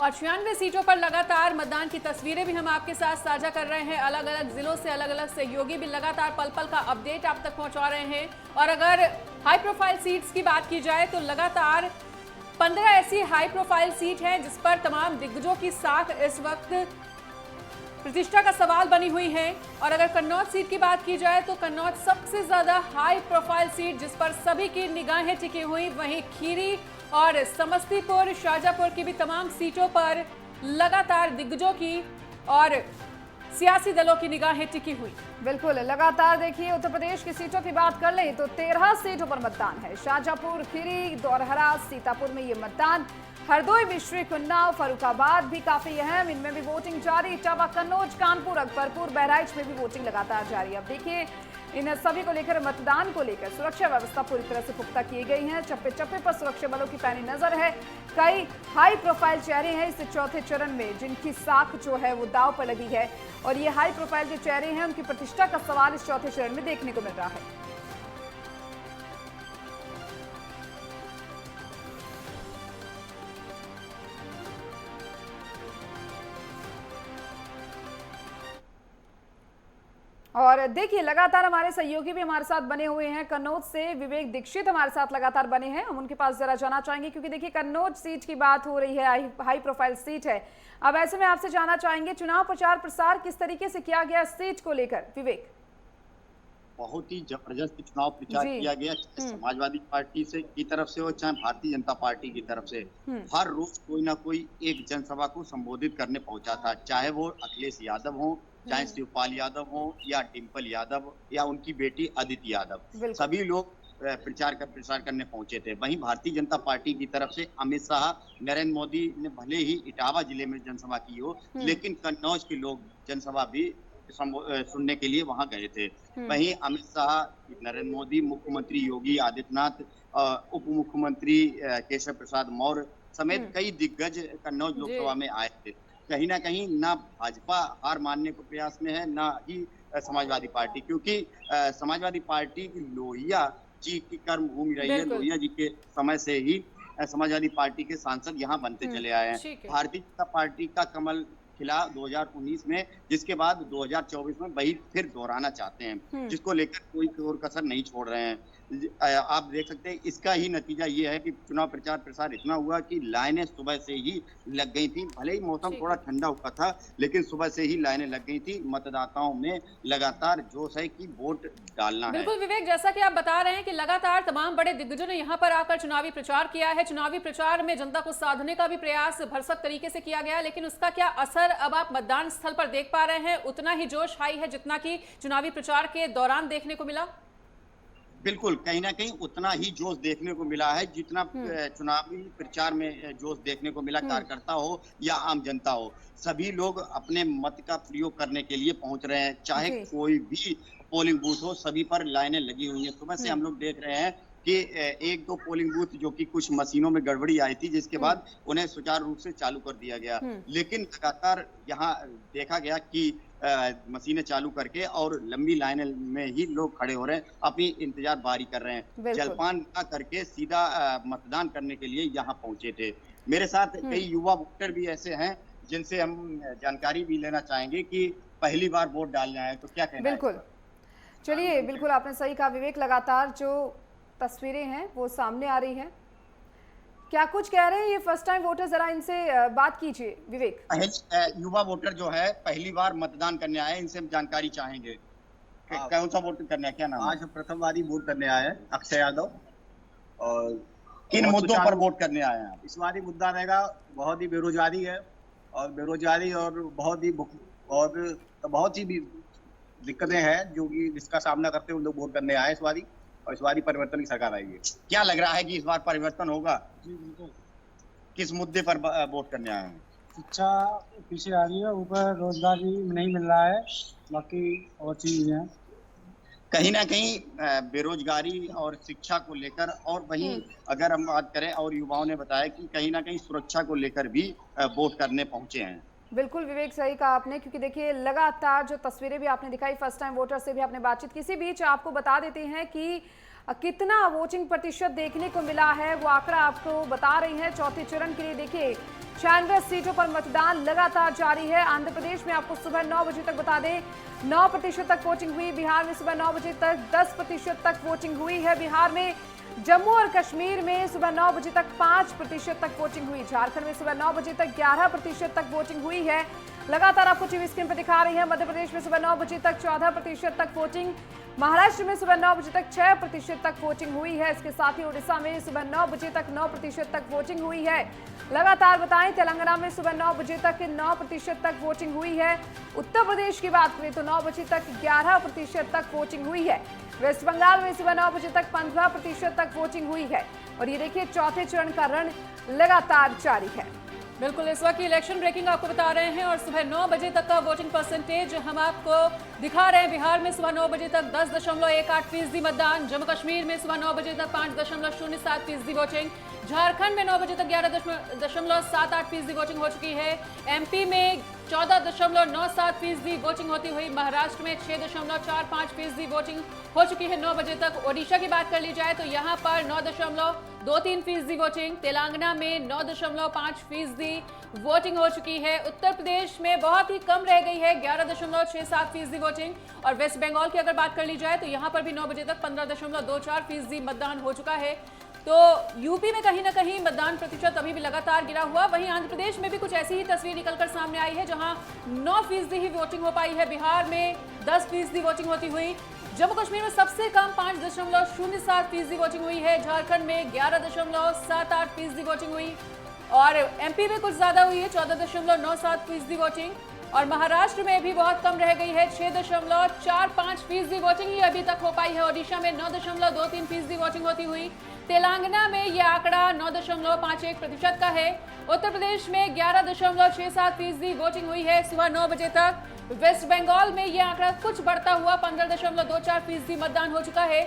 और 96 सीटों पर लगातार मतदान की तस्वीरें भी हम आपके साथ साझा कर रहे हैं। अलग अलग जिलों से अलग अलग सहयोगी भी लगातार पल पल का अपडेट आप तक पहुंचा रहे हैं। और अगर हाई प्रोफाइल सीट्स की बात की जाए तो लगातार 15 ऐसी हाई प्रोफाइल सीट हैं जिस पर तमाम दिग्गजों की साख इस वक्त प्रतिष्ठा का सवाल बनी हुई है। और अगर कन्नौज सीट की बात की जाए तो कन्नौज सबसे ज्यादा हाई प्रोफाइल सीट जिस पर सभी की निगाहें टिकी हुई, वहीं खीरी और समस्तीपुर, शाजापुर की भी तमाम सीटों पर लगातार दिग्गजों की और सियासी दलों की निगाहें टिकी हुई। बिल्कुल, लगातार देखिए उत्तर प्रदेश की सीटों की बात कर लें तो 13 सीटों पर मतदान है। शाजापुर, खीरी, धौरहरा, सीतापुर में ये मतदान, हरदोई, बिश्री, उन्नाव, फर्रुखाबाद भी काफी अहम, इनमें भी वोटिंग जारी। इटावा, कन्नौज, कानपुर, अकबरपुर, बहराइच में भी वोटिंग लगातार जारी। अब देखिए इन सभी को लेकर, मतदान को लेकर सुरक्षा व्यवस्था पूरी तरह से पुख्ता की गई है। चप्पे चप्पे पर सुरक्षा बलों की पैनी नजर है। कई हाई प्रोफाइल चेहरे हैं इस चौथे चरण में जिनकी साख जो है वो दांव पर लगी है, और ये हाई प्रोफाइल जो चेहरे हैं उनकी प्रतिष्ठा का सवाल इस चौथे चरण में देखने को मिल रहा है। और देखिए लगातार हमारे सहयोगी भी हमारे साथ बने हुए हैं। कन्नौज से विवेक दीक्षित हमारे साथ लगातार बने हैं, हम उनके पास जरा जाना चाहेंगे क्योंकि देखिए कन्नौज सीट की बात हो रही है, हाई प्रोफाइल सीट है। अब ऐसे में आपसे जानना चाहेंगे चुनाव प्रचार प्रसार किस तरीके से किया गया सीट को लेकर। विवेक, बहुत ही जबरदस्त चुनाव प्रचार किया गया, चाहे समाजवादी पार्टी से की तरफ से हो चाहे भारतीय जनता पार्टी की तरफ से। हर रोज कोई ना कोई एक जनसभा को संबोधित करने पहुंचा था, चाहे वो अखिलेश यादव हो, चाहे शिवपाल यादव हो, या डिम्पल यादव, या उनकी बेटी अदिति यादव, सभी लोग प्रचार करने पहुंचे थे। वहीं भारतीय जनता पार्टी की तरफ से अमित शाह, नरेंद्र मोदी ने भले ही इटावा जिले में जनसभा की हो, लेकिन कन्नौज के लोग जनसभा भी सुनने के लिए वहां गए थे। वहीं अमित शाह, नरेंद्र मोदी, मुख्यमंत्री योगी आदित्यनाथ, उप मुख्यमंत्री केशव प्रसाद मौर्य समेत कई दिग्गज कन्नौज लोकसभा में आए थे। कहीं ना कहीं ना भाजपा हार मानने को प्रयास में है, ना ही समाजवादी पार्टी, क्योंकि समाजवादी पार्टी की लोहिया जी की कर्म भूमि रही है। लोहिया जी के समय से ही समाजवादी पार्टी के सांसद यहाँ बनते चले आए हैं। भारतीय जनता पार्टी का कमल खिला 2019 में, जिसके बाद 2024 में वही फिर दोहराना चाहते हैं, जिसको लेकर कोई और कसर नहीं छोड़ रहे हैं। आप देख सकते हैं इसका ही नतीजा ये है कि चुनाव प्रचार प्रसार इतना हुआ कि लाइनें सुबह से ही लग गई थी। भले ही मौसम थोड़ा ठंडा हुआ था, लेकिन सुबह से ही लाइनें लग गई थी। मतदाताओं में लगातार जोश है कि वोट डालना है। बिल्कुल विवेक, जैसा कि आप बता रहे हैं कि लगातार तमाम बड़े दिग्गजों ने यहाँ पर आकर चुनावी प्रचार किया है। चुनावी प्रचार में जनता को साधने का भी प्रयास भरसक तरीके से किया गया, लेकिन उसका क्या असर अब आप मतदान स्थल पर देख पा रहे हैं? उतना ही जोश हाई है जितना कि चुनावी प्रचार के दौरान देखने को मिला? बिल्कुल, कहीं ना कहीं उतना ही जोश देखने को मिला है जितना चुनावी प्रचार में जोश देखने को मिला। कार्यकर्ता हो या आम जनता हो, सभी लोग अपने मत का प्रयोग करने के लिए पहुंच रहे हैं। चाहे कोई भी पोलिंग बूथ हो, सभी पर लाइनें लगी हुई हैं। सुबह से हम लोग देख रहे हैं कि एक दो पोलिंग बूथ जो कि कुछ मशीनों में गड़बड़ी आई थी, जिसके बाद उन्हें सुचारू रूप से चालू कर दिया गया। लेकिन लगातार यहाँ देखा गया कि मशीनें चालू करके और लंबी लाइन में ही लोग खड़े हो रहे हैं, अपनी इंतजार बारी कर रहे हैं। जलपान ना करके सीधा मतदान करने के लिए यहाँ पहुंचे थे। मेरे साथ कई युवा वोटर भी ऐसे हैं जिनसे हम जानकारी भी लेना चाहेंगे कि पहली बार वोट डालना है तो क्या कहना है? बिल्कुल, चलिए, बिल्कुल आपने सही कहा विवेक। लगातार जो तस्वीरें हैं वो सामने आ रही हैं, क्या कुछ कह रहे हैं ये फर्स्ट टाइम वोटर, जरा इनसे बात कीजिए विवेक। युवा वोटर जो है पहली बार मतदान करने आए, इनसे हम जानकारी चाहेंगे कौन सा वोट करने, क्या नाम? आज प्रथम बारी वोट करने आए हैं, अक्षय यादव। और किन मुद्दों पर वोट करने आए हैं? इस बारी मुद्दा रहेगा बहुत ही बेरोजगारी है, और बेरोजगारी और बहुत ही दिक्कतें हैं जो कि जिसका सामना करते हुए लोग वोट करने आए इस बारी। और इस बारी परिवर्तन की सरकार आएगी। क्या लग रहा है कि इस बार परिवर्तन होगा? किस मुद्दे पर वोट करने आए हैं? शिक्षा पीछे आ रही है, ऊपर रोजगार भी नहीं मिल रहा है, बाकी और चीज है। कहीं ना कहीं बेरोजगारी और शिक्षा को लेकर, और वहीं अगर हम बात करें, और युवाओं ने बताया कि कहीं ना कहीं सुरक्षा को लेकर भी वोट करने पहुंचे हैं। बिल्कुल विवेक, सही कहा आपने, क्योंकि देखिए लगातार जो तस्वीरें भी आपने दिखाई, फर्स्ट टाइम वोटर से भी आपने बातचीत की। इसी बीच आपको बता देते हैं कि कितना वोटिंग प्रतिशत देखने को मिला है, वो आंकड़ा आपको बता रही है। चौथे चरण के लिए देखिए 96 सीटों पर मतदान लगातार जारी है। आंध्र प्रदेश में आपको सुबह 9 बजे तक बता दें 9% तक वोटिंग हुई। बिहार में सुबह 9 बजे तक 10% तक वोटिंग हुई है। बिहार में जम्मू और कश्मीर में सुबह 9 बजे तक 5% तक वोटिंग हुई। झारखंड में सुबह 9 बजे तक 11% तक वोटिंग हुई है। लगातार आपको टीवी स्क्रीन पर दिखा रही है। मध्य प्रदेश में सुबह 9 बजे तक 14% तक वोटिंग, महाराष्ट्र में सुबह 9 बजे तक 6% तक वोटिंग हुई है। इसके साथ ही उड़ीसा में सुबह 9 बजे तक 9% तक वोटिंग हुई है। लगातार बताएं, तेलंगाना में सुबह 9 बजे तक 9% तक वोटिंग हुई है। उत्तर प्रदेश की बात करें तो 9 बजे तक 11% तक वोटिंग हुई है। वेस्ट बंगाल में सुबह 9 बजे तक 15% तक वोटिंग हुई है। और ये देखिए, चौथे चरण का रण लगातार जारी है। बिल्कुल, इस वक्त की इलेक्शन ब्रेकिंग आपको बता रहे हैं और सुबह 9 बजे तक का वोटिंग परसेंटेज हम आपको दिखा रहे हैं। बिहार में सुबह 9 बजे तक 10.18% मतदान, जम्मू कश्मीर में सुबह 9 बजे तक 5.07% वोटिंग, झारखंड में 9 बजे तक 11.78% वोटिंग हो चुकी है। एमपी में 14.97% वोटिंग होती हुई, महाराष्ट्र में 6.45% वोटिंग हो चुकी है 9 बजे तक। ओडिशा की बात कर ली जाए तो यहाँ पर 9.23% वोटिंग, तेलंगाना में 9.5% वोटिंग हो चुकी है। उत्तर प्रदेश में बहुत ही कम रह गई है, 11.67% वोटिंग। और वेस्ट बंगाल की अगर बात कर ली जाए तो यहाँ पर भी 9 बजे तक 15.24% मतदान हो चुका है। तो यूपी में कहीं ना कहीं मतदान प्रतिशत अभी भी लगातार गिरा हुआ। वहीं आंध्र प्रदेश में भी कुछ ऐसी ही तस्वीर निकलकर सामने आई है, जहां 9% ही वोटिंग हो पाई है। बिहार में 10% वोटिंग होती हुई, जम्मू कश्मीर में सबसे कम 5.07% वोटिंग हुई है, झारखंड में 11.78% वोटिंग हुई और एमपी में कुछ ज्यादा हुई है, 14.97% वोटिंग। और महाराष्ट्र में भी बहुत कम रह गई है, 6.45% वोटिंग ही अभी तक हो पाई है। ओडिशा में 9.23% वोटिंग होती हुई, तेलंगाना में यह आंकड़ा 9.51% का है। उत्तर प्रदेश में 11.67% वोटिंग हुई है सुबह 9 बजे तक। वेस्ट बंगाल में यह आंकड़ा कुछ बढ़ता हुआ 15.24% मतदान हो चुका है।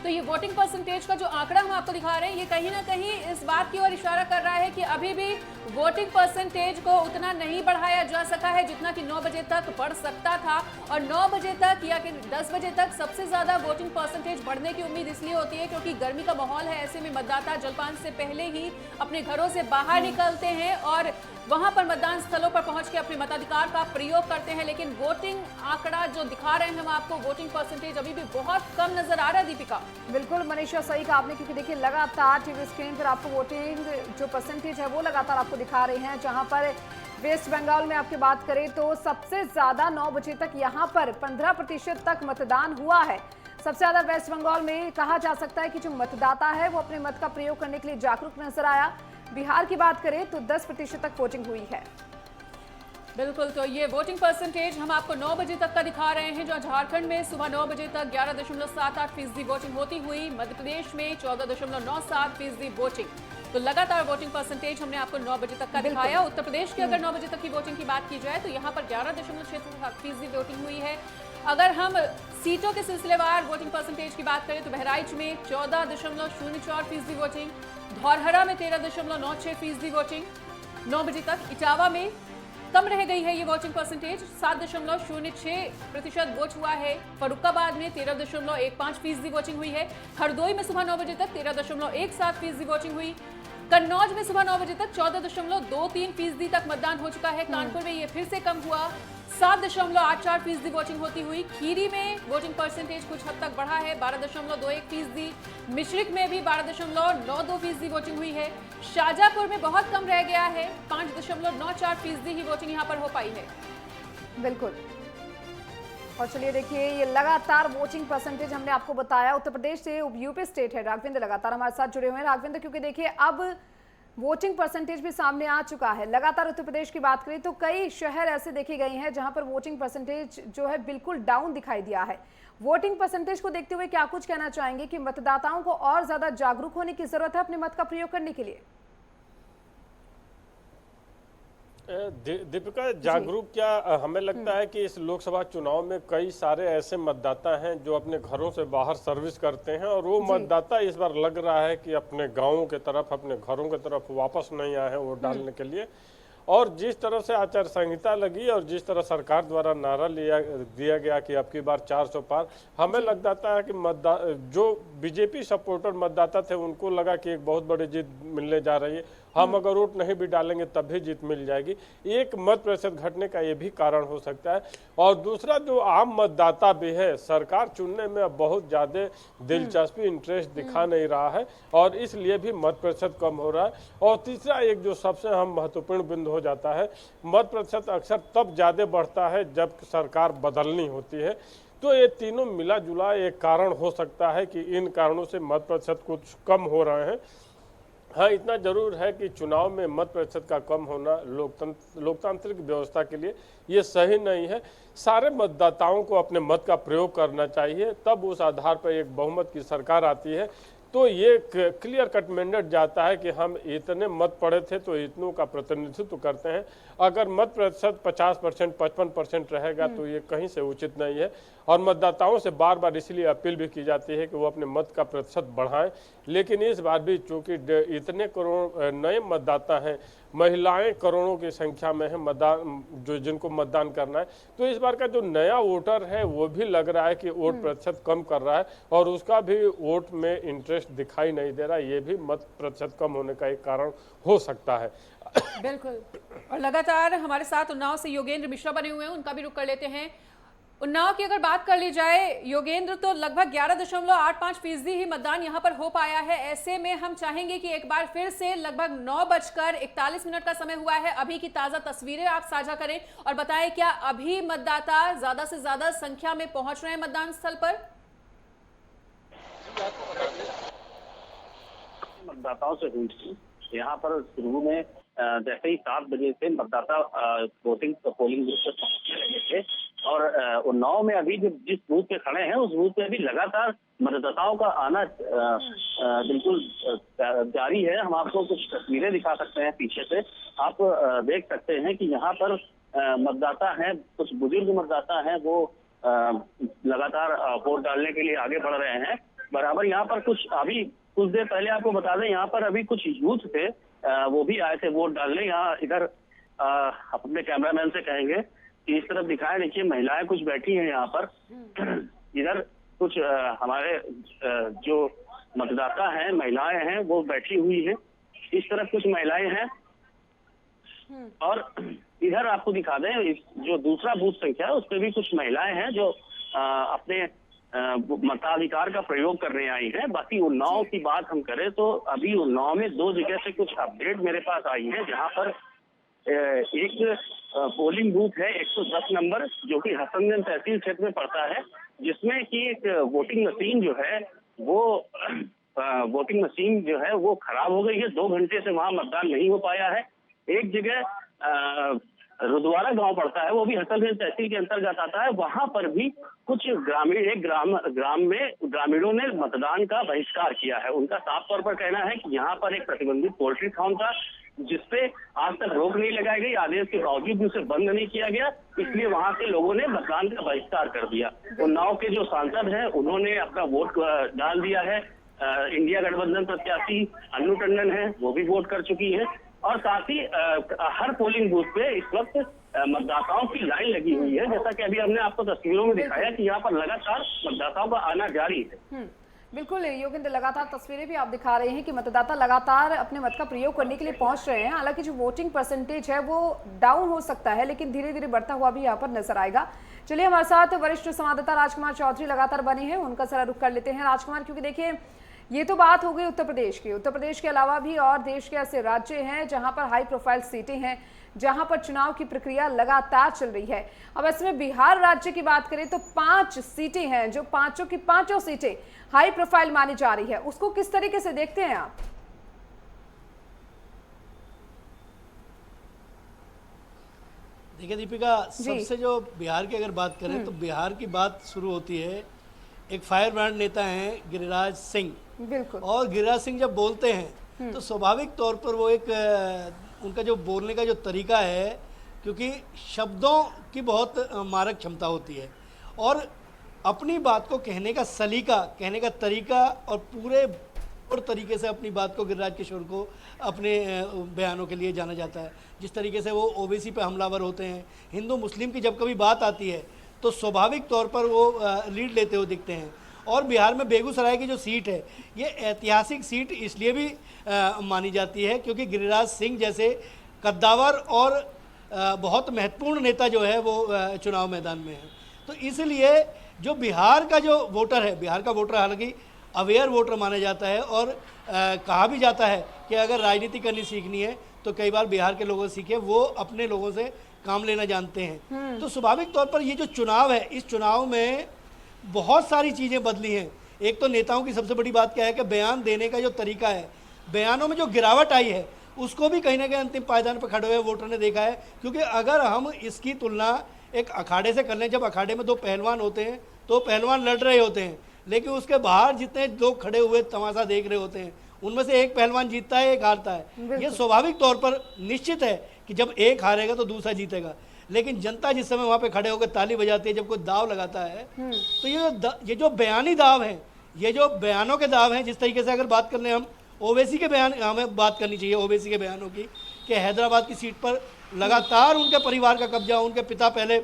तो ये वोटिंग परसेंटेज का जो आंकड़ा हम आपको दिखा रहे हैं, ये कहीं ना कहीं इस बात की ओर इशारा कर रहा है कि अभी भी वोटिंग परसेंटेज को उतना नहीं बढ़ाया जा सका है जितना कि 9 बजे तक बढ़ सकता था। और 9 बजे तक या कि 10 बजे तक सबसे ज्यादा वोटिंग परसेंटेज बढ़ने की उम्मीद इसलिए होती है क्योंकि गर्मी का माहौल है। ऐसे में मतदाता जलपान से पहले ही अपने घरों से बाहर निकलते हैं और वहां पर मतदान स्थलों पर पहुंच के अपने मताधिकार का प्रयोग करते हैं। लेकिन वोटिंग आंकड़ा जो दिखा रहे हैं हम आपको, वोटिंग परसेंटेज अभी भी बहुत कम नजर आ रहा है। दीपिका, बिल्कुल मनीषा, सही कहा आपने, क्योंकि देखिए लगातार टीवी स्क्रीन पर आपको वोटिंग जो परसेंटेज है वो लगातार आपको दिखा रहे हैं। जहां पर वेस्ट बंगाल में आपकी बात करें तो सबसे ज्यादा 9 बजे तक यहां पर 15% तक मतदान हुआ है। सबसे ज्यादा वेस्ट बंगाल में कहा जा सकता है कि जो मतदाता है वो अपने मत का प्रयोग करने के लिए जागरूक नजर आया। बिहार की बात करें तो 10% तक वोटिंग हुई है। बिल्कुल, तो ये वोटिंग परसेंटेज हम आपको 9 बजे तक का दिखा रहे हैं, जो झारखंड में सुबह 9 बजे तक 11.78% वोटिंग होती हुई, मध्य प्रदेश में 14.97% वोटिंग। तो लगातार वोटिंग परसेंटेज हमने आपको 9 बजे तक का दिखाया। उत्तर प्रदेश की अगर 9 बजे तक की वोटिंग की बात की जाए तो यहाँ पर 11.67% वोटिंग हुई है। अगर हम सीटों के सिलसिलेवार वोटिंग परसेंटेज की बात करें तो बहराइच में 14.04% वोटिंग, धौरहरा में 13.96% वोटिंग 9 बजे तक। इटावा में कम रह गई है ये वोटिंग परसेंटेज, 7.06% वोट हुआ है। फरुखाबाद में 13.15% वोटिंग हुई है। हरदोई में सुबह 9 बजे तक 13.17% वोटिंग हुई। कन्नौज में सुबह 9 बजे तक 14.23% तक मतदान हो चुका है। कानपुर में ये फिर से कम हुआ, 7.84% वोटिंग होती हुई। खीरी में वोटिंग परसेंटेज कुछ हद तक बढ़ा है, 12.21%। मिश्रिक में भी 12.92% वोटिंग हुई है। शाहजहांपुर में बहुत कम रह गया है, 5.94% ही वोटिंग यहाँ पर हो पाई है। बिल्कुल, और चलिए देखिए ये लगातार वोटिंग परसेंटेज हमने आपको बताया। उत्तर प्रदेश से यूपी स्टेट है राघवेंद्र लगातार हमारे साथ जुड़े हुए हैं। राघवेंद्र, क्योंकि देखिए अब वोटिंग परसेंटेज भी सामने आ चुका है। लगातार उत्तर प्रदेश की बात करें तो कई शहर ऐसे देखे गए हैं जहां पर वोटिंग परसेंटेज जो है बिल्कुल डाउन दिखाई दिया है। वोटिंग परसेंटेज को देखते हुए क्या कुछ कहना चाहेंगे कि मतदाताओं को और ज्यादा जागरूक होने की जरूरत है अपने मत का प्रयोग करने के लिए? दीपिका, जागरूक क्या, हमें लगता है कि इस लोकसभा चुनाव में कई सारे ऐसे मतदाता हैं जो अपने घरों से बाहर सर्विस करते हैं और वो मतदाता इस बार लग रहा है कि अपने गांवों के तरफ, अपने घरों की तरफ वापस नहीं आए हैं वोट डालने के लिए। और जिस तरह से आचार संहिता लगी और जिस तरह सरकार द्वारा नारा दिया गया कि अब की बार 400 पार, हमें लगता है कि जो बीजेपी सपोर्टर मतदाता थे उनको लगा कि एक बहुत बड़ी जीत मिलने जा रही है। हम अगर वोट नहीं भी डालेंगे तब भी जीत मिल जाएगी। एक मत प्रतिशत घटने का ये भी कारण हो सकता है। और दूसरा, जो आम मतदाता भी है, सरकार चुनने में अब बहुत ज़्यादा दिलचस्पी, इंटरेस्ट दिखा नहीं रहा है और इसलिए भी मत प्रतिशत कम हो रहा है। और तीसरा, एक जो सबसे अहम महत्वपूर्ण बिंदु हो जाता है, मत प्रतिशत अक्सर तब ज़्यादा बढ़ता है जब सरकार बदलनी होती है। तो ये तीनों मिला जुला एक कारण हो सकता है कि इन कारणों से मत प्रतिशत कुछ कम हो रहे हैं। हाँ, इतना जरूर है कि चुनाव में मत प्रतिशत का कम होना लोकतांत्रिक व्यवस्था के लिए ये सही नहीं है। सारे मतदाताओं को अपने मत का प्रयोग करना चाहिए, तब उस आधार पर एक बहुमत की सरकार आती है। तो ये क्लियर कट मैंडेट जाता है कि हम इतने मत पड़े थे तो इतनों का प्रतिनिधित्व करते हैं। अगर मत प्रतिशत 50%, 55% रहेगा तो ये कहीं से उचित नहीं है। और मतदाताओं से बार बार इसलिए अपील भी की जाती है कि वो अपने मत का प्रतिशत बढ़ाएं। लेकिन इस बार भी चूंकि इतने करोड़ नए मतदाता हैं, महिलाएं करोड़ों की संख्या में है मतदान, जो जिनको मतदान करना है, तो इस बार का जो नया वोटर है वो भी लग रहा है कि वोट प्रतिशत कम कर रहा है और उसका भी वोट में इंटरेस्ट दिखाई नहीं दे रहा। ये भी मत प्रतिशत कम होने का एक कारण हो सकता है। बिल्कुल। और लगातार हमारे साथ उन्नाव से योगेंद्र मिश्रा बने हुए हैं, उनका भी रुख कर लेते हैं। उन्नाव की अगर बात कर ली जाए योगेंद्र, तो लगभग 11.85% ही मतदान यहां पर हो पाया है। ऐसे में हम चाहेंगे कि एक बार फिर से लगभग 9:41 का समय हुआ है, अभी की ताजा तस्वीरें आप साझा करें और बताएं क्या अभी मतदाता ज्यादा से ज्यादा संख्या में पहुंच रहे हैं मतदान स्थल पर? मतदाताओं से हुई थी यहाँ पर शुरू में जैसे ही 7 बजे से मतदाता वोटिंग पोलिंग बूथ पर पहुंचने लगे थे और उन्नाव में अभी जो जिस बूथ पे खड़े हैं उस बूथ पे अभी लगातार मतदाताओं का आना बिल्कुल जारी है। हम आपको कुछ तस्वीरें दिखा सकते हैं पीछे से, आप देख सकते हैं कि यहाँ पर मतदाता हैं, कुछ बुजुर्ग मतदाता हैं, वो लगातार वोट डालने के लिए आगे बढ़ रहे हैं। बराबर यहाँ पर कुछ देर पहले आपको बता दें, यहाँ पर अभी कुछ यूथ थे, वो भी आए थे वोट डालने। यहाँ इधर अपने कैमरामैन से कहेंगे कि इस तरफ दिखाएं, देखिए महिलाएं कुछ बैठी हैं यहाँ पर। इधर कुछ हमारे जो मतदाता हैं, महिलाएं हैं, वो बैठी हुई हैं। इस तरफ कुछ महिलाएं हैं और इधर आपको दिखा दें, जो दूसरा बूथ संख्या है उस पर भी कुछ महिलाएं हैं जो अपने मताधिकार का प्रयोग करने आई है। बाकी उन्नाव की बात हम करें तो अभी उन्नाव में 2 जगह से कुछ अपडेट मेरे पास आई है, जहां पर एक पोलिंग बूथ है 110 नंबर, जो कि हसनगंज तहसील क्षेत्र में पड़ता है, जिसमें कि एक वोटिंग मशीन जो है वो खराब हो गई है। 2 घंटे से वहां मतदान नहीं हो पाया है। एक जगह रुद्वारा गांव पड़ता है, वो भी हसनगंज तहसील के अंतर्गत आता है। वहां पर भी कुछ ग्राम में ग्रामीणों ने मतदान का बहिष्कार किया है। उनका साफ तौर पर कहना है कि यहाँ पर एक प्रतिबंधित पोल्ट्री फार्म था, जिसपे आज तक रोक नहीं लगाई गई, आदेश के बावजूद भी उसे बंद नहीं किया गया, इसलिए वहां के लोगों ने मतदान का बहिष्कार कर दिया। उन्नाव के जो सांसद हैं उन्होंने अपना वोट डाल दिया है। इंडिया गठबंधन प्रत्याशी अन्नू टंडन है, वो भी वोट कर चुकी है और साथ ही हर पोलिंग बूथ पे इस वक्त मतदाताओं की लाइन लगी हुई है। जैसा कि अभी हमने आपको तस्वीरों में दिखाया कि यहाँ पर लगातार मतदाताओं का आना जारी है। बिल्कुल योगेंद्र, लगातार तस्वीरें भी आप दिखा रहे हैं कि मतदाता लगातार अपने मत का प्रयोग करने के लिए पहुंच रहे हैं। हालांकि जो वोटिंग परसेंटेज है वो डाउन हो सकता है, लेकिन धीरे धीरे बढ़ता हुआ भी यहाँ पर नजर आएगा। चलिए, हमारे साथ वरिष्ठ संवाददाता राजकुमार चौधरी लगातार बने हैं, उनका जरा रुख कर लेते हैं। राजकुमार, क्योंकि देखिए ये तो बात हो गई उत्तर प्रदेश की। उत्तर प्रदेश के अलावा भी और देश के ऐसे राज्य हैं जहां पर हाई प्रोफाइल सीटें हैं, जहां पर चुनाव की प्रक्रिया लगातार चल रही है। अब इसमें बिहार राज्य की बात करें तो 5 सीटें हैं, जो पांचों की पांचों सीटें हाई प्रोफाइल मानी जा रही है। उसको किस तरीके से देखते हैं आप? देखिए दीपिका, सबसे जो बिहार की अगर बात करें तो बिहार की बात शुरू होती है, एक फायर ब्रांड नेता हैं गिरिराज सिंह। बिल्कुल। और गिरिराज सिंह जब बोलते हैं तो स्वाभाविक तौर पर वो एक उनका जो बोलने का जो तरीका है, क्योंकि शब्दों की बहुत मारक क्षमता होती है और अपनी बात को कहने का सलीका, कहने का तरीका और पूरे और तरीके से अपनी बात को गिरिराज किशोर को अपने बयानों के लिए जाना जाता है। जिस तरीके से वो ओबीसी पे हमलावर होते हैं, हिंदू मुस्लिम की जब कभी बात आती है तो स्वाभाविक तौर पर वो लीड लेते हुए दिखते हैं और बिहार में बेगूसराय की जो सीट है ये ऐतिहासिक सीट इसलिए भी मानी जाती है क्योंकि गिरिराज सिंह जैसे कद्दावर और बहुत महत्वपूर्ण नेता जो है वो चुनाव मैदान में है। तो इसलिए जो बिहार का जो वोटर है, बिहार का वोटर हालांकि अवेयर वोटर माना जाता है और कहा भी जाता है कि अगर राजनीति करनी सीखनी है तो कई बार बिहार के लोगों से सीखे, वो अपने लोगों से काम लेना जानते हैं। तो स्वाभाविक तौर पर ये जो चुनाव है, इस चुनाव में बहुत सारी चीज़ें बदली हैं। एक तो नेताओं की सबसे बड़ी बात क्या है कि बयान देने का जो तरीका है, बयानों में जो गिरावट आई है उसको भी कहीं ना कहीं अंतिम पायदान पर खड़े हुए वोटर ने देखा है। क्योंकि अगर हम इसकी तुलना एक अखाड़े से कर लें, जब अखाड़े में दो पहलवान होते हैं तो पहलवान लड़ रहे होते हैं, लेकिन उसके बाहर जितने लोग खड़े हुए तमाशा देख रहे होते हैं उनमें से एक पहलवान जीतता है, एक हारता है। ये स्वाभाविक तौर पर निश्चित है कि जब एक हारेगा तो दूसरा जीतेगा, लेकिन जनता जिस समय वहाँ पे खड़े होकर ताली बजाती है जब कोई दाव लगाता है, तो ये जो बयानी दाव है, ये जो बयानों के दाव हैं, जिस तरीके से अगर बात कर लें हम ओवैसी के बयान, हमें बात करनी चाहिए ओवैसी के बयानों की कि हैदराबाद की सीट पर लगातार उनके परिवार का कब्जा, उनके पिता पहले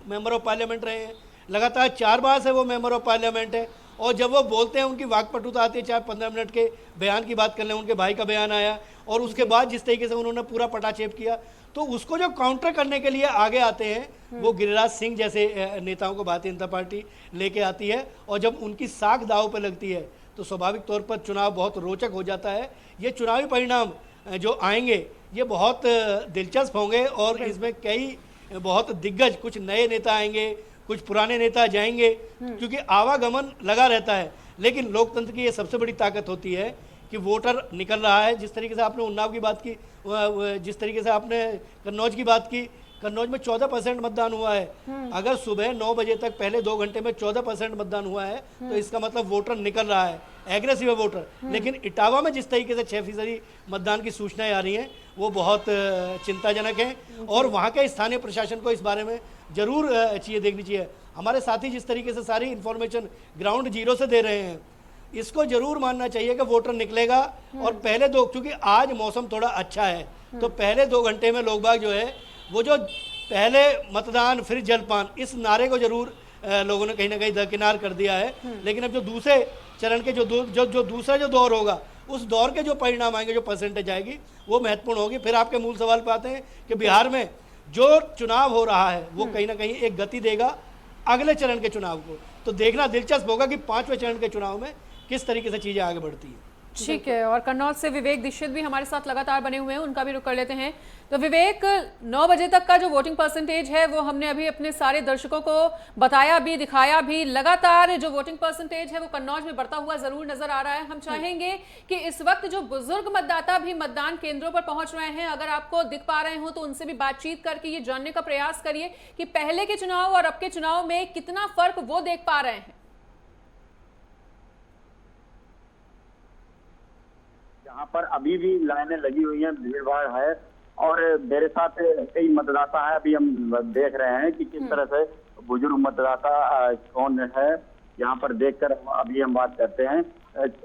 मेंबर ऑफ पार्लियामेंट रहे हैं, लगातार 4 बार से वो मेंबर ऑफ पार्लियामेंट है, और जब वो बोलते हैं उनकी वाकपटुता आती है। चाहे 15 मिनट के बयान की बात कर लें, उनके भाई का बयान आया और उसके बाद जिस तरीके से उन्होंने पूरा पटाक्षेप किया, तो उसको जो काउंटर करने के लिए आगे आते हैं वो गिरिराज सिंह जैसे नेताओं को भारतीय जनता पार्टी लेके आती है। और जब उनकी साख दाव पर लगती है तो स्वाभाविक तौर पर चुनाव बहुत रोचक हो जाता है। ये चुनावी परिणाम जो आएंगे ये बहुत दिलचस्प होंगे और इसमें कई बहुत दिग्गज, कुछ नए नेता आएंगे, कुछ पुराने नेता जाएंगे, क्योंकि आवागमन लगा रहता है। लेकिन लोकतंत्र की ये सबसे बड़ी ताकत होती है कि वोटर निकल रहा है। जिस तरीके से आपने उन्नाव की बात की, जिस तरीके से आपने कन्नौज की बात की, कन्नौज में 14% मतदान हुआ है। अगर सुबह 9 बजे तक पहले 2 घंटे में 14% मतदान हुआ है तो इसका मतलब वोटर निकल रहा है, एग्रेसिव है वोटर। लेकिन इटावा में जिस तरीके से 6% मतदान की सूचनाएं आ रही हैं वो बहुत चिंताजनक हैं और वहाँ के स्थानीय प्रशासन को इस बारे में जरूर चीज़ें देखनी चाहिए। हमारे साथी जिस तरीके से सारी इन्फॉर्मेशन ग्राउंड जीरो से दे रहे हैं, इसको जरूर मानना चाहिए कि वोटर निकलेगा। और पहले क्योंकि आज मौसम थोड़ा अच्छा है तो पहले 2 घंटे में लोग बाग जो है वो जो पहले मतदान फिर जलपान, इस नारे को जरूर लोगों ने कहीं ना कहीं दरकिनार कर दिया है। लेकिन अब जो दूसरे चरण के जो दूसरा जो दौर होगा, उस दौर के जो परिणाम आएंगे, जो परसेंटेज आएगी वो महत्वपूर्ण होगी। फिर आपके मूल सवाल पे आते हैं कि बिहार में जो चुनाव हो रहा है वो कहीं ना कहीं एक गति देगा अगले चरण के चुनाव को। तो देखना दिलचस्प होगा कि 5वें चरण के चुनाव में किस तरीके से चीजें आगे बढ़ती हैं। ठीक है, और कन्नौज से विवेक दीक्षित भी हमारे साथ लगातार बने हुए हैं, उनका भी रुख कर लेते हैं। तो विवेक, 9 बजे तक का जो वोटिंग परसेंटेज है वो हमने अभी अपने सारे दर्शकों को बताया भी, दिखाया भी। लगातार जो वोटिंग परसेंटेज है वो कन्नौज में बढ़ता हुआ जरूर नजर आ रहा है। हम चाहेंगे कि इस वक्त जो बुजुर्ग मतदाता भी मतदान केंद्रों पर पहुंच रहे हैं, अगर आपको दिख पा रहे हो तो उनसे भी बातचीत करके ये जानने का प्रयास करिए कि पहले के चुनाव और अब के चुनाव में कितना फर्क वो देख पा रहे हैं। यहाँ पर अभी भी लाइनें लगी हुई हैं, भीड़ भाड़ है और मेरे साथ कई मतदाता है। अभी हम देख रहे हैं कि किस तरह से बुजुर्ग मतदाता कौन है, यहाँ पर देखकर अभी हम बात करते हैं।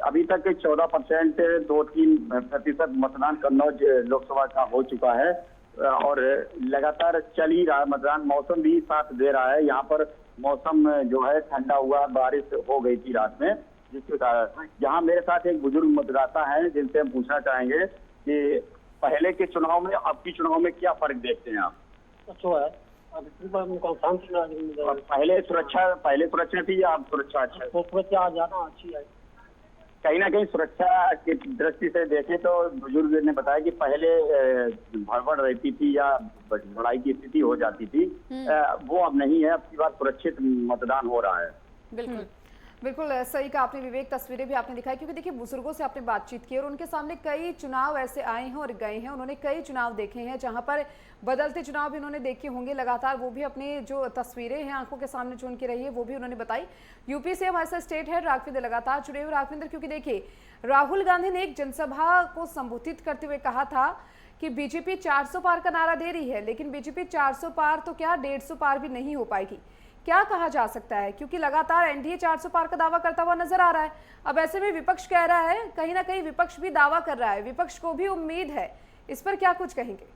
अभी तक 14%, 2-3% मतदान कन्नौज लोकसभा का हो चुका है और लगातार चल ही रहा है मतदान। मौसम भी साथ दे रहा है, यहाँ पर मौसम जो है ठंडा हुआ, बारिश हो गई थी रात में, जिसके कारण यहाँ मेरे साथ एक बुजुर्ग मतदाता है जिनसे हम पूछना चाहेंगे कि पहले के चुनाव में अब की चुनाव में क्या फर्क देखते हैं आप? अच्छा है, पहले सुरक्षा थी या अब सुरक्षा अच्छा है? सुरक्षा ज्यादा अच्छी है। कहीं ना कहीं सुरक्षा की दृष्टि से देखें तो बुजुर्ग ने बताया कि पहले भड़बड़ रहती थी या लड़ाई की स्थिति हो जाती थी, वो अब नहीं है। अब की बार सुरक्षित मतदान हो रहा है। बिल्कुल बिल्कुल सही कहा आपने विवेक। तस्वीरें भी आपने दिखाई, क्योंकि देखिए बुजुर्गों से आपने बातचीत की और उनके सामने कई चुनाव ऐसे आए हैं और गए हैं। उन्होंने कई चुनाव देखे हैं जहां पर बदलते चुनाव भी उन्होंने देखे होंगे लगातार। वो भी अपनी जो तस्वीरें हैं आंखों के सामने जो उनकी रही है वो भी उन्होंने बताई। यूपी से हमारे साथ स्टेट हेड राघवेंद्र लगातार जुड़े हुए। राघवेंद्र, क्योंकि देखिए राहुल गांधी ने एक जनसभा को संबोधित करते हुए कहा था कि बीजेपी 400 पार का नारा दे रही है, लेकिन बीजेपी 400 पार तो क्या 150 पार भी नहीं हो पाएगी। क्या कहा जा सकता है, क्योंकि लगातार एनडीए 400 पार का दावा करता हुआ नजर आ रहा है। अब ऐसे में विपक्ष कह रहा है, कहीं ना कहीं विपक्ष भी दावा कर रहा है, विपक्ष को भी उम्मीद है, इस पर क्या कुछ कहेंगे?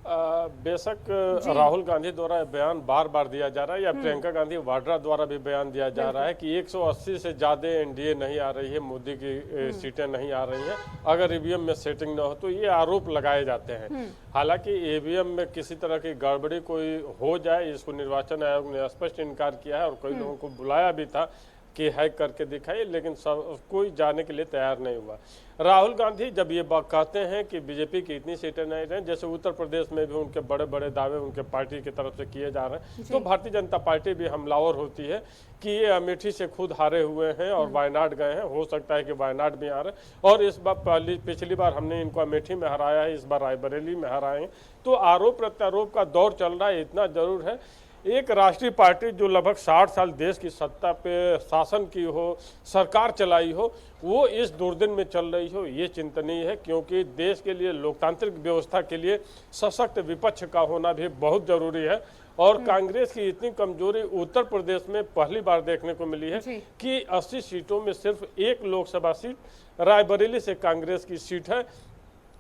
बेशक राहुल गांधी द्वारा बयान बार बार दिया जा रहा है या प्रियंका गांधी वाड्रा द्वारा भी बयान दिया जा रहा है कि 180 से ज्यादा एनडीए नहीं आ रही है, मोदी की सीटें नहीं आ रही हैं अगर ईवीएम में सेटिंग ना हो, तो ये आरोप लगाए जाते हैं। हालांकि ईवीएम में किसी तरह की गड़बड़ी कोई हो जाए, इसको निर्वाचन आयोग ने स्पष्ट इनकार किया है और कई लोगों को बुलाया भी था कि हैक करके दिखाइए, लेकिन सब कोई जाने के लिए तैयार नहीं हुआ। राहुल गांधी जब ये बात कहते हैं कि बीजेपी की इतनी सीटें नहीं रही, जैसे उत्तर प्रदेश में भी उनके बड़े बड़े दावे उनके पार्टी की तरफ से किए जा रहे हैं, तो भारतीय जनता पार्टी भी हमलावर होती है कि ये अमेठी से खुद हारे हुए हैं और वायनाड गए हैं, हो सकता है कि वायनाड भी आ रहे और इस बार पिछली बार हमने इनको अमेठी में हराया है, इस बार रायबरेली में हराए हैं। तो आरोप प्रत्यारोप का दौर चल रहा है। इतना जरूर है एक राष्ट्रीय पार्टी जो लगभग 60 साल देश की सत्ता पे शासन की हो, सरकार चलाई हो, वो इस दुर्दिन में चल रही हो, ये चिंतनीय है। क्योंकि देश के लिए, लोकतांत्रिक व्यवस्था के लिए सशक्त विपक्ष का होना भी बहुत जरूरी है। और कांग्रेस की इतनी कमजोरी उत्तर प्रदेश में पहली बार देखने को मिली है कि 80 सीटों में सिर्फ एक लोकसभा सीट रायबरेली से कांग्रेस की सीट है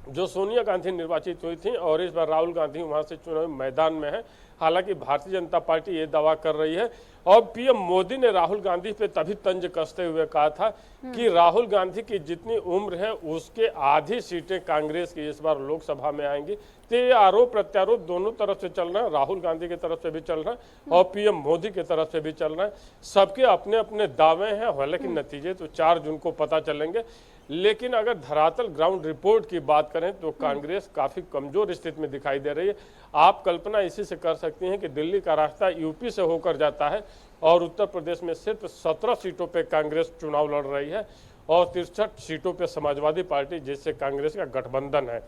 जो सोनिया गांधी निर्वाचित हुई थी और इस बार राहुल गांधी वहां से चुनावी मैदान में है। हालांकि भारतीय जनता पार्टी ये दावा कर रही है और पीएम मोदी ने राहुल गांधी पे तभी तंज कसते हुए कहा था कि राहुल गांधी की जितनी उम्र है उसके आधी सीटें कांग्रेस की इस बार लोकसभा में आएंगी। तो ये आरोप प्रत्यारोप दोनों तरफ से चल रहा है, राहुल गांधी की तरफ से भी चल रहा है और पीएम मोदी की तरफ से भी चल रहा है। सबके अपने अपने दावे हैं, हालांकि नतीजे तो 4 जून को पता चलेंगे। लेकिन अगर धरातल ग्राउंड रिपोर्ट की बात करें तो कांग्रेस काफी कमजोर स्थिति में दिखाई दे रही है। आप कल्पना इसी से कर सकती हैं कि दिल्ली का रास्ता यूपी से होकर जाता है और उत्तर प्रदेश में सिर्फ 17 सीटों पे कांग्रेस चुनाव लड़ रही है और 63 सीटों पे समाजवादी पार्टी जिससे कांग्रेस का गठबंधन है।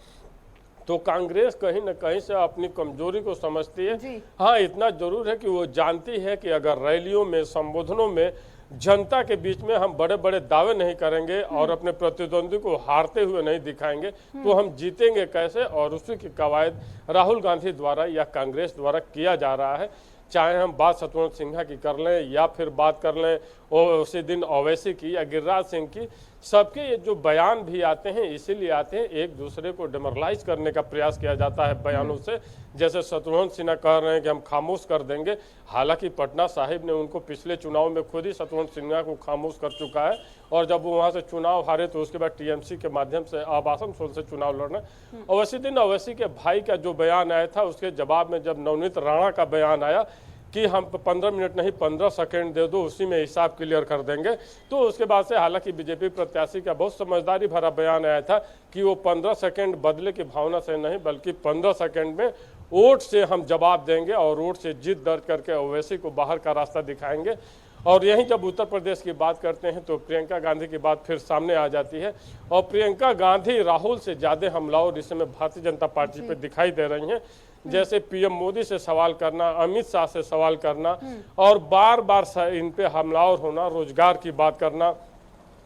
तो कांग्रेस कहीं न कहीं से अपनी कमजोरी को समझती है। हाँ, इतना जरूर है कि वो जानती है कि अगर रैलियों में, संबोधनों में जनता के बीच में हम बड़े बड़े दावे नहीं करेंगे और अपने प्रतिद्वंदी को हारते हुए नहीं दिखाएंगे तो हम जीतेंगे कैसे। और उसी की कवायद राहुल गांधी द्वारा या कांग्रेस द्वारा किया जा रहा है। चाहे हम बात सतवंत सिन्हा की कर लें या फिर बात कर लें उसी दिन ओवैसी की या गिरिराज सिंह की, सबके ये जो बयान भी आते हैं इसीलिए आते हैं एक दूसरे को डिमोरलाइज करने का प्रयास किया जाता है बयानों से। जैसे सतवंत सिन्हा कह रहे हैं कि हम खामोश कर देंगे, हालांकि पटना साहिब ने उनको पिछले चुनाव में खुद ही सतवंत सिन्हा को खामोश कर चुका है और जब वो वहां से चुनाव हारे तो उसके बाद टीएमसी के माध्यम से आवासनसोल से चुनाव लड़ना। और उसी दिन ओवैसी के भाई का जो बयान आया था उसके जवाब में जब नवनीत राणा का बयान आया कि हम 15 मिनट नहीं 15 सेकंड दे दो, उसी में हिसाब क्लियर कर देंगे। तो उसके बाद से हालांकि बीजेपी प्रत्याशी का बहुत समझदारी भरा बयान आया था कि वो 15 सेकंड बदले की भावना से नहीं बल्कि 15 सेकंड में वोट से हम जवाब देंगे और वोट से जीत दर्ज करके ओवैसी को बाहर का रास्ता दिखाएंगे। और यहीं जब उत्तर प्रदेश की बात करते हैं तो प्रियंका गांधी की बात फिर सामने आ जाती है और प्रियंका गांधी राहुल से ज्यादा हमलावर इस समय भारतीय जनता पार्टी पे दिखाई दे रही हैं। जैसे पीएम मोदी से सवाल करना, अमित शाह से सवाल करना और बार बार इन पे हमलावर होना, रोजगार की बात करना,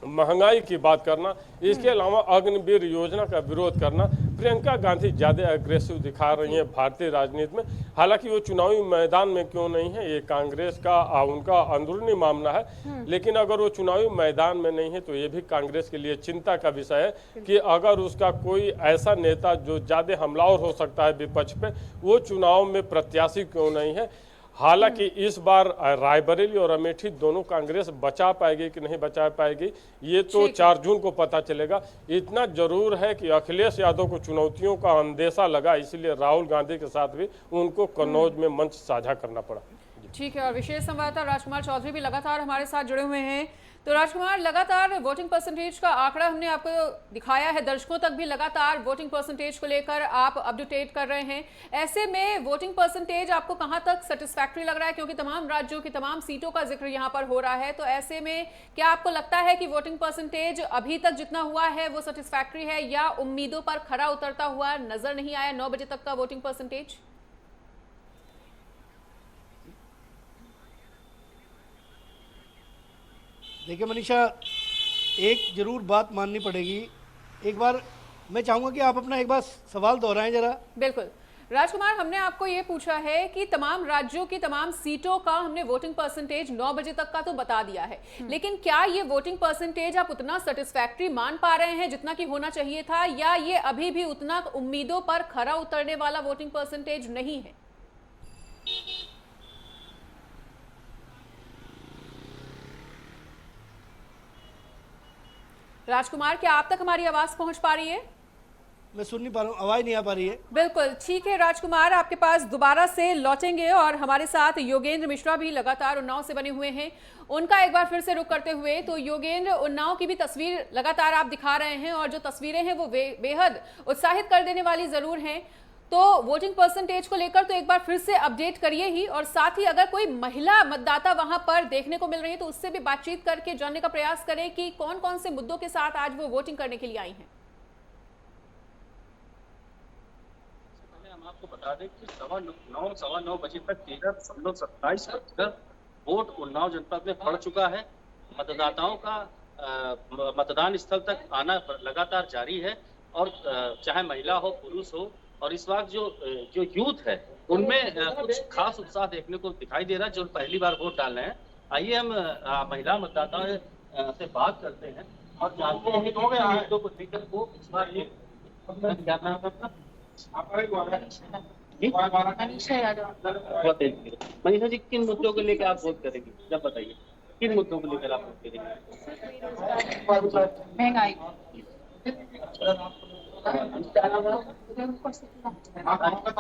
महंगाई की बात करना, इसके अलावा अग्निवीर योजना का विरोध करना, प्रियंका गांधी ज्यादा एग्रेसिव दिखा रही हैं भारतीय राजनीति में। हालांकि वो चुनावी मैदान में क्यों नहीं है ये कांग्रेस का उनका अंदरूनी मामला है, लेकिन अगर वो चुनावी मैदान में नहीं है तो ये भी कांग्रेस के लिए चिंता का विषय है कि अगर उसका कोई ऐसा नेता जो ज्यादा हमलावर हो सकता है विपक्ष पे, वो चुनाव में प्रत्याशी क्यों नहीं है। हालांकि इस बार रायबरेली और अमेठी दोनों कांग्रेस बचा पाएगी कि नहीं बचा पाएगी ये तो 4 जून को पता चलेगा। इतना जरूर है कि अखिलेश यादव को चुनौतियों का अंदेशा लगा, इसलिए राहुल गांधी के साथ भी उनको कन्नौज में मंच साझा करना पड़ा। ठीक है, और विशेष संवाददाता राजकुमार चौधरी भी लगातार हमारे साथ जुड़े हुए हैं। तो राजकुमार, लगातार वोटिंग परसेंटेज का आंकड़ा हमने आपको दिखाया है, दर्शकों तक भी लगातार वोटिंग परसेंटेज को लेकर आप अपडेट कर रहे हैं। ऐसे में वोटिंग परसेंटेज आपको कहां तक सेटिस्फैक्टरी लग रहा है, क्योंकि तमाम राज्यों की तमाम सीटों का जिक्र यहां पर हो रहा है। तो ऐसे में क्या आपको लगता है कि वोटिंग परसेंटेज अभी तक जितना हुआ है वो सेटिस्फैक्टरी है या उम्मीदों पर खरा उतरता हुआ नजर नहीं आया 9 बजे तक का वोटिंग परसेंटेज? देखिए मनीषा, एक जरूर बात माननी पड़ेगी। एक बार मैं चाहूंगा कि आप अपना एक बार सवाल दोहराएं जरा। बिल्कुल राजकुमार, हमने आपको ये पूछा है कि तमाम राज्यों की तमाम सीटों का हमने वोटिंग परसेंटेज 9 बजे तक का तो बता दिया है, लेकिन क्या ये वोटिंग परसेंटेज आप उतना सेटिस्फैक्ट्री मान पा रहे हैं जितना कि होना चाहिए था, या ये अभी भी उतना उम्मीदों पर खरा उतरने वाला वोटिंग परसेंटेज नहीं है? राजकुमार, क्या आप तक हमारी आवाज पहुंच पा रही है? मैं सुन नहीं पा रहा हूँ, आवाज नहीं आ पा रही है। बिल्कुल ठीक है राजकुमार, आपके पास दोबारा से लौटेंगे और हमारे साथ योगेंद्र मिश्रा भी लगातार उन्नाव से बने हुए हैं। उनका एक बार फिर से रुख करते हुए, तो योगेंद्र, उन्नाव की भी तस्वीर लगातार आप दिखा रहे हैं और जो तस्वीरें हैं वो बेहद उत्साहित कर देने वाली जरूर हैं। तो वोटिंग परसेंटेज को लेकर तो एक बार फिर से अपडेट करिए ही, और साथ ही अगर कोई महिला मतदाता वहां पर देखने को मिल रही है तो उससे भी बातचीत करके जानने का प्रयास करें कि कौन कौन से मुद्दों के साथ आज वो वोटिंग करने के लिए आई हैं। हम आपको बता दें कि 9:15 बजे तक 13.27% वोट उन्नाव जनपद में पड़ चुका है। मतदाताओं का मतदान स्थल तक आना लगातार जारी है, और चाहे महिला हो पुरुष हो, और इस वक्त जो यूथ है उनमें कुछ खास उत्साह देखने को दिखाई दे रहा है जो पहली बार वोट डाल रहे हैं। आइए हम महिला मतदाताओं से बात करते हैं और जानते हैं कि मुद्दों को लेकर वो इस बार ये क्या नाम है अपना? मनीषा जी, किन मुद्दों को लेकर आप वोट करेंगे, जब बताइए किन मुद्दों को लेकर आप वोट करेंगे? महंगाई,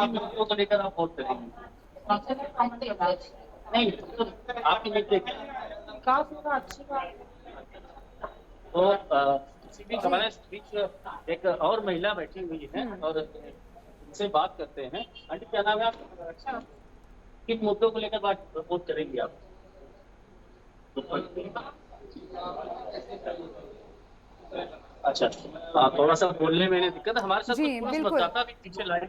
मुद्दों को लेकर आप वोट करेंगे? नहीं, आपकी मुद्दे क्या? काफी अच्छी बात। तो इसी बीच हमारे बीच एक और महिला बैठी हुई है और उनसे बात करते हैं। आंटी, क्या नाम है आपका? किन मुद्दों को लेकर वोट करेंगे आप? अच्छा, थोड़ा सा बोलने में दिक्कत है हमारे साथ। जी बिल्कुल,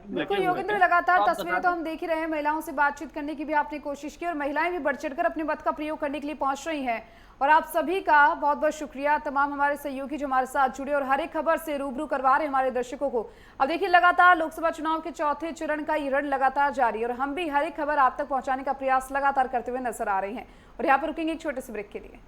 बिल्कुल योगेंद्र, लगातार तस्वीरें तो हम देख ही रहे हैं। महिलाओं से बातचीत करने की भी आपने कोशिश की और महिलाएं भी बढ़ चढ़कर अपने मत का प्रयोग करने के लिए पहुंच रही हैं। और आप सभी का बहुत बहुत शुक्रिया, तमाम हमारे सहयोगी जो हमारे साथ जुड़े और हर एक खबर से रूबरू करवा रहे हमारे दर्शकों को। अब देखिए, लगातार लोकसभा चुनाव के चौथे चरण का ये रण लगातार जारी है और हम भी हर एक खबर आप तक पहुंचाने का प्रयास लगातार करते हुए नजर आ रहे हैं। और यहाँ पर रुकेंगे एक छोटे से ब्रेक के लिए।